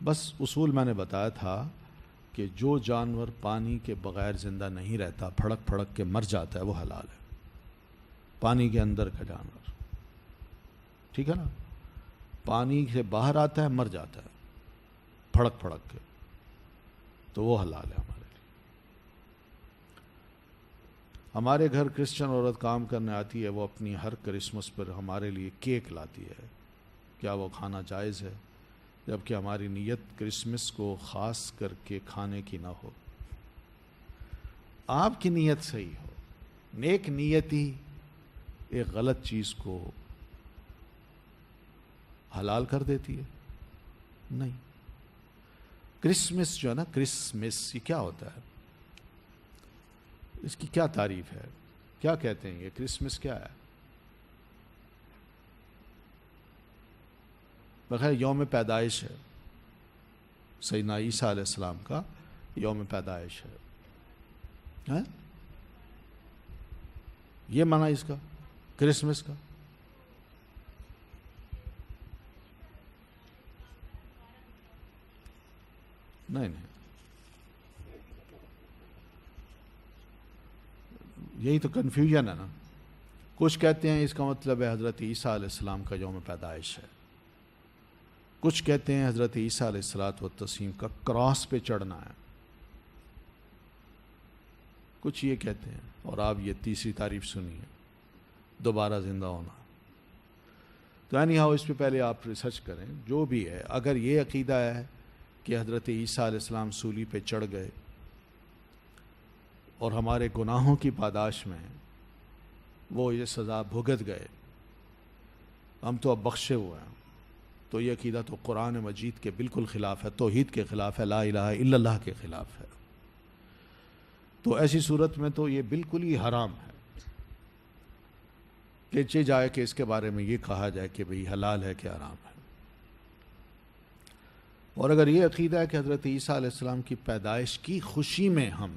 بس اصول میں نے بتایا تھا کہ جو جانور پانی کے بغیر زندہ نہیں رہتا، پھڑک پھڑک کے مر جاتا ہے، وہ حلال ہے. پانی کے اندر کا جانور، ٹھیک ہے نا، پانی سے باہر آتا ہے مر جاتا ہے پھڑک پھڑک کے، تو وہ حلال ہے ہمارے لیے۔ ہمارے گھر کرسچن عورت کام کرنے آتی ہے، وہ اپنی ہر کرسمس پر ہمارے لیے کیک لاتی ہے، کیا وہ کھانا جائز ہے؟ جبکہ ہماری نیت کرسمس کو خاص کر کے کھانے کی نہ ہو۔ آپ کی نیت صحیح ہو، نیک نیتی ایک غلط چیز کو حلال کر دیتی ہے؟ نہیں۔ کرسمس جو ہے نا، کرسمس یہ کیا ہوتا ہے؟ اس کی کیا تعریف ہے؟ کیا کہتے ہیں یہ کرسمس کیا ہے؟ بخیر یوم پیدائش ہے، سیدنا عیسیٰ علیہ السلام کا یوم پیدائش ہے۔ یہ معنی اس کا کرسمس کا؟ نہیں نہیں، یہی تو کنفیوژن ہے نا۔ کچھ کہتے ہیں اس کا مطلب ہے حضرت عیسیٰ علیہ السلام کا یوم پیدائش ہے، کچھ کہتے ہیں حضرت عیسیٰ علیہ الصلوۃ والتسلیم کا کراس پہ چڑھنا ہے، کچھ یہ کہتے ہیں، اور آپ یہ تیسری تعریف سنیے، دوبارہ زندہ ہونا۔ تو یعنی اس پہ پہلے آپ ریسرچ کریں، جو بھی ہے۔ اگر یہ عقیدہ ہے کہ حضرت عیسیٰ علیہ السلام سولی پہ چڑھ گئے اور ہمارے گناہوں کی پاداش میں وہ یہ سزا بھگت گئے، ہم تو اب بخشے ہوئے ہیں، تو یہ عقیدہ تو قرآن مجید کے بالکل خلاف ہے، توحید کے خلاف ہے، لا الہ الا اللہ کے خلاف ہے۔ تو ایسی صورت میں تو یہ بالکل ہی حرام ہے کہ چہ جائے کہ اس کے بارے میں یہ کہا جائے کہ بھئی حلال ہے کہ حرام ہے۔ اور اگر یہ عقیدہ ہے کہ حضرت عیسیٰ علیہ السلام کی پیدائش کی خوشی میں ہم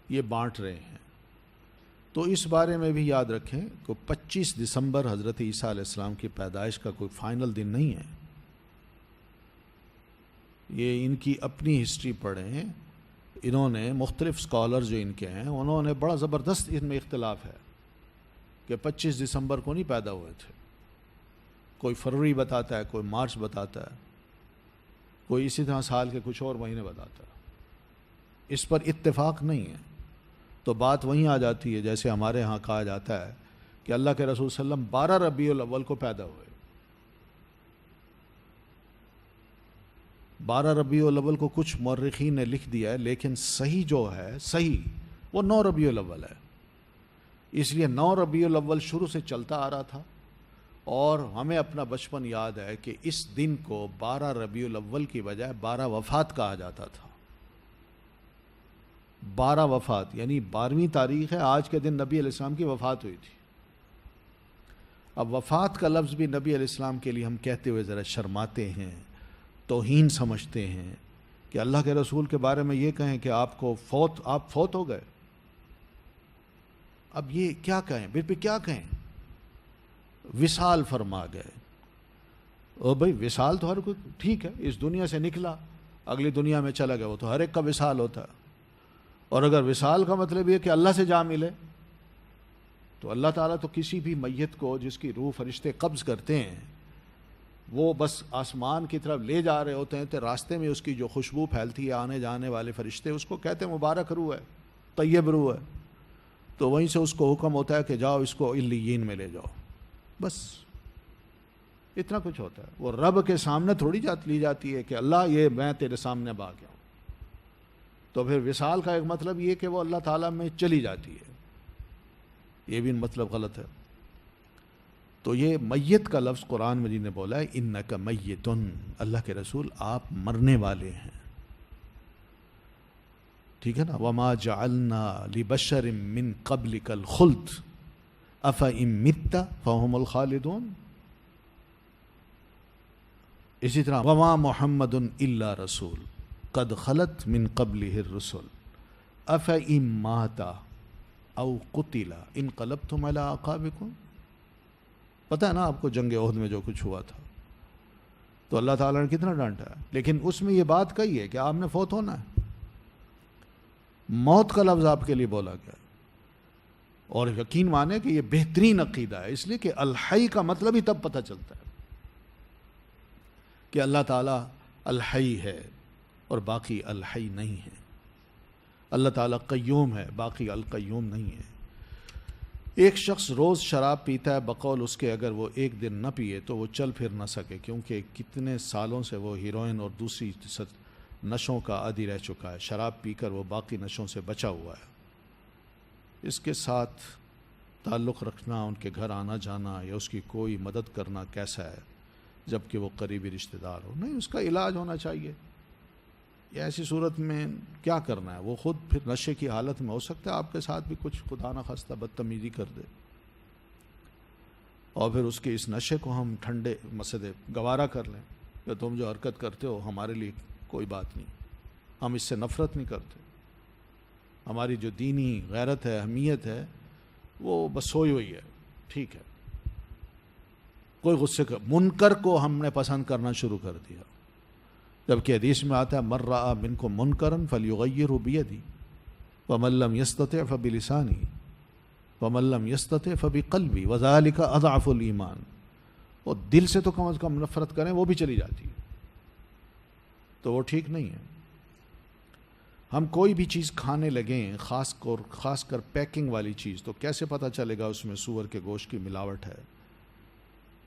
یہ بانٹ رہے ہیں، تو اس بارے میں بھی یاد رکھیں کہ 25 دسمبر حضرت عیسیٰ علیہ السلام کی پیدائش کا کوئی فائنل دن نہیں ہے۔ یہ ان کی اپنی ہسٹری پڑھیں، انہوں نے مختلف اسکالر جو ان کے ہیں، انہوں نے بڑا زبردست ان میں اختلاف ہے کہ 25 دسمبر کو نہیں پیدا ہوئے تھے۔ کوئی فروری بتاتا ہے، کوئی مارچ بتاتا ہے، کوئی اسی طرح سال کے کچھ اور مہینے بتاتا ہے۔ اس پر اتفاق نہیں ہے، تو بات وہیں آ جاتی ہے جیسے ہمارے ہاں کہا جاتا ہے کہ اللہ کے رسول صلی اللہ علیہ وسلم 12 ربیع الاول کو پیدا ہوئے۔ 12 ربیع الاول کو کچھ مورخین نے لکھ دیا ہے، لیکن صحیح جو ہے صحیح وہ 9 ربیع الاول ہے۔ اس لیے 9 ربیع الاول شروع سے چلتا آ رہا تھا، اور ہمیں اپنا بچپن یاد ہے کہ اس دن کو 12 ربیع الاول کی بجائے 12 وفات کہا جاتا تھا۔ 12 وفات یعنی 12ویں تاریخ ہے، آج کے دن نبی علیہ السلام کی وفات ہوئی تھی۔ اب وفات کا لفظ بھی نبی علیہ السلام کے لیے ہم کہتے ہوئے ذرا شرماتے ہیں، توہین سمجھتے ہیں کہ اللہ کے رسول کے بارے میں یہ کہیں کہ آپ فوت ہو گئے۔ اب یہ کیا کہیں، پھر کیا کہیں؟ وصال فرما گئے۔ او بھائی وصال تو ہر کوئی ٹھیک ہے، اس دنیا سے نکلا اگلی دنیا میں چلا گیا، وہ تو ہر ایک کا وصال ہوتا ہے۔ اور اگر وصال کا مطلب یہ کہ اللہ سے جا ملے، تو اللہ تعالیٰ تو کسی بھی میت کو جس کی روح فرشتے قبض کرتے ہیں، وہ بس آسمان کی طرف لے جا رہے ہوتے ہیں، تو راستے میں اس کی جو خوشبو پھیلتی ہے، آنے جانے والے فرشتے اس کو کہتے ہیں مبارک روح ہے، طیب روح ہے، تو وہیں سے اس کو حکم ہوتا ہے کہ جاؤ اس کو علیین میں لے جاؤ۔ بس اتنا کچھ ہوتا ہے۔ وہ رب کے سامنے تھوڑی لی جاتی ہے کہ اللہ یہ میں تیرے سامنے اب آ گیا ہوں۔ تو پھر وصال کا ایک مطلب یہ کہ وہ اللہ تعالیٰ میں چلی جاتی ہے، یہ بھی مطلب غلط ہے۔ تو یہ میت کا لفظ قرآن مجید نے بولا ہے انک میتن، اللہ کے رسول آپ مرنے والے ہیں، ٹھیک ہے نا۔ وما جعلنا لبشر من قبلک الخلد افإن مت فهم الخالدون۔ اسی طرح وما محمد الا رسول قد خلت من قبلہ الرسل افإن مات او قتل انقلبتم علی اعقابکم۔ پتہ ہے نا آپ کو جنگ احد میں جو کچھ ہوا تھا، تو اللہ تعالیٰ نے کتنا ڈانٹا ہے، لیکن اس میں یہ بات کہی ہے کہ آپ نے فوت ہونا ہے۔ موت کا لفظ آپ کے لیے بولا گیا، اور یقین مانے کہ یہ بہترین عقیدہ ہے، اس لیے کہ الحی کا مطلب ہی تب پتہ چلتا ہے کہ اللہ تعالیٰ الحی ہے اور باقی الحی نہیں ہے. اللہ تعالیٰ قیوم ہے، باقی القیوم نہیں ہے. ایک شخص روز شراب پیتا ہے، بقول اس کے اگر وہ ایک دن نہ پیے تو وہ چل پھر نہ سکے، کیونکہ کتنے سالوں سے وہ ہیروئن اور دوسری نشوں کا عادی رہ چکا ہے. شراب پی کر وہ باقی نشوں سے بچا ہوا ہے. اس کے ساتھ تعلق رکھنا، ان کے گھر آنا جانا یا اس کی کوئی مدد کرنا کیسا ہے جبکہ وہ قریبی رشتہ دار ہو؟ نہیں، اس کا علاج ہونا چاہیے. ایسی صورت میں کیا کرنا ہے؟ وہ خود پھر نشے کی حالت میں ہو سکتا ہے آپ کے ساتھ بھی کچھ خدا نخواستہ بدتمیزی کر دے، اور پھر اس کے اس نشے کو ہم ٹھنڈے مسئلے گوارا کر لیں کہ تم جو حرکت کرتے ہو ہمارے لیے کوئی بات نہیں، ہم اس سے نفرت نہیں کرتے، ہماری جو دینی غیرت ہے، اہمیت ہے، وہ بس سوئی ہوئی ہے. ٹھیک ہے، کوئی غصے کا منکر کو ہم نے پسند کرنا شروع کر دیا، جبکہ حدیث میں آتا ہے من رأى منکم منکرا فلیغیرہ بیدی ومن لم یستطع فبلسانی ومن لم یستطع فبقلبی وذلک اضعف الایمان. اور دل سے تو کم از کم نفرت کریں، وہ بھی چلی جاتی ہے، تو وہ ٹھیک نہیں ہے. ہم کوئی بھی چیز کھانے لگیں، خاص کر پیکنگ والی چیز، تو کیسے پتہ چلے گا اس میں سور کے گوشت کی ملاوٹ ہے؟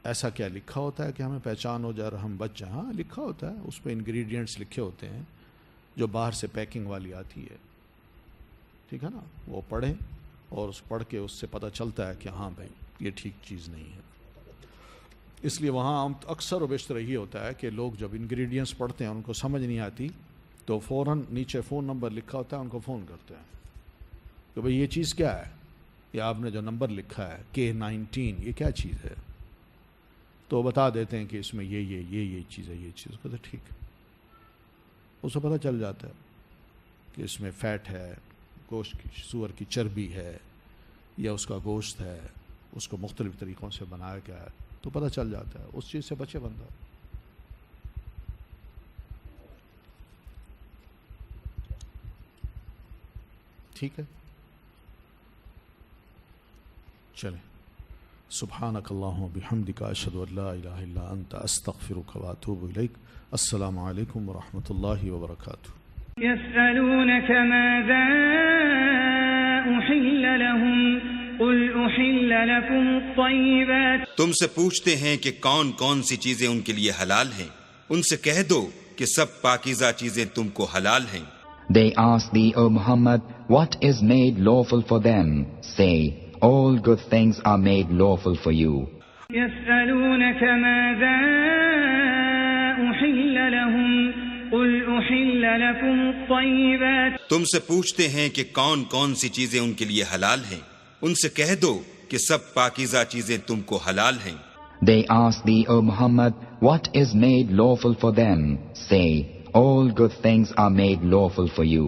ایسا کیا لکھا ہوتا ہے کہ ہمیں پہچان ہو جائے اور ہم بچ جائیں؟ ہاں لکھا ہوتا ہے، اس پہ انگریڈینٹس لکھے ہوتے ہیں جو باہر سے پیکنگ والی آتی ہے. ٹھیک ہے نا، وہ پڑھیں اور پڑھ کے اس سے پتہ چلتا ہے کہ ہاں بھائی یہ ٹھیک چیز نہیں ہے. اس لیے وہاں اکثر و بیشتر یہی ہوتا ہے کہ لوگ جب انگریڈینٹس پڑھتے ہیں ان کو سمجھ نہیں آتی تو فوراً نیچے فون نمبر لکھا ہوتا ہے، ان کو فون کرتے ہیں کہ بھئی یہ چیز کیا ہے، یہ آپ نے جو نمبر لکھا ہے K19 یہ کیا چیز ہے؟ تو بتا دیتے ہیں کہ اس میں یہ چیز ہے، یہ چیز. کہتے ٹھیک ہے، اسے پتہ چل جاتا ہے کہ اس میں فیٹ ہے، گوشت کی، سور کی چربی ہے یا اس کا گوشت ہے، اس کو مختلف طریقوں سے بنایا گیا ہے، تو پتہ چل جاتا ہے. اس چیز سے بچے بندہ. ٹھیک ہے، چلیں. سبحانک اللہم وبحمدک اشہد ان لا الہ الا انت استغفرک واتوب الیک. السلام علیکم ورحمۃ اللہ وبرکاتہ. يسألونك ماذا أحل لهم قل أحل لكم الطيبات. تم سے پوچھتے ہیں کہ کون کون سی چیزیں ان کے لیے حلال ہیں، ان سے کہہ دو کہ سب پاکیزہ چیزیں تم کو حلال ہیں. They ask thee, O Muhammad, what is made lawful for them? Say, all good things are made lawful for you. يسألونك ماذا أحل لهم قل أحل لكم الطيبات. تم سے پوچھتے ہیں کہ کون کون سی چیزیں ان کے لیے حلال ہیں، ان سے کہہ دو کہ سب پاکیزہ چیزیں تم کو حلال ہیں. They ask thee, O Muhammad, what is made lawful for them? Say, all good things are made lawful for you.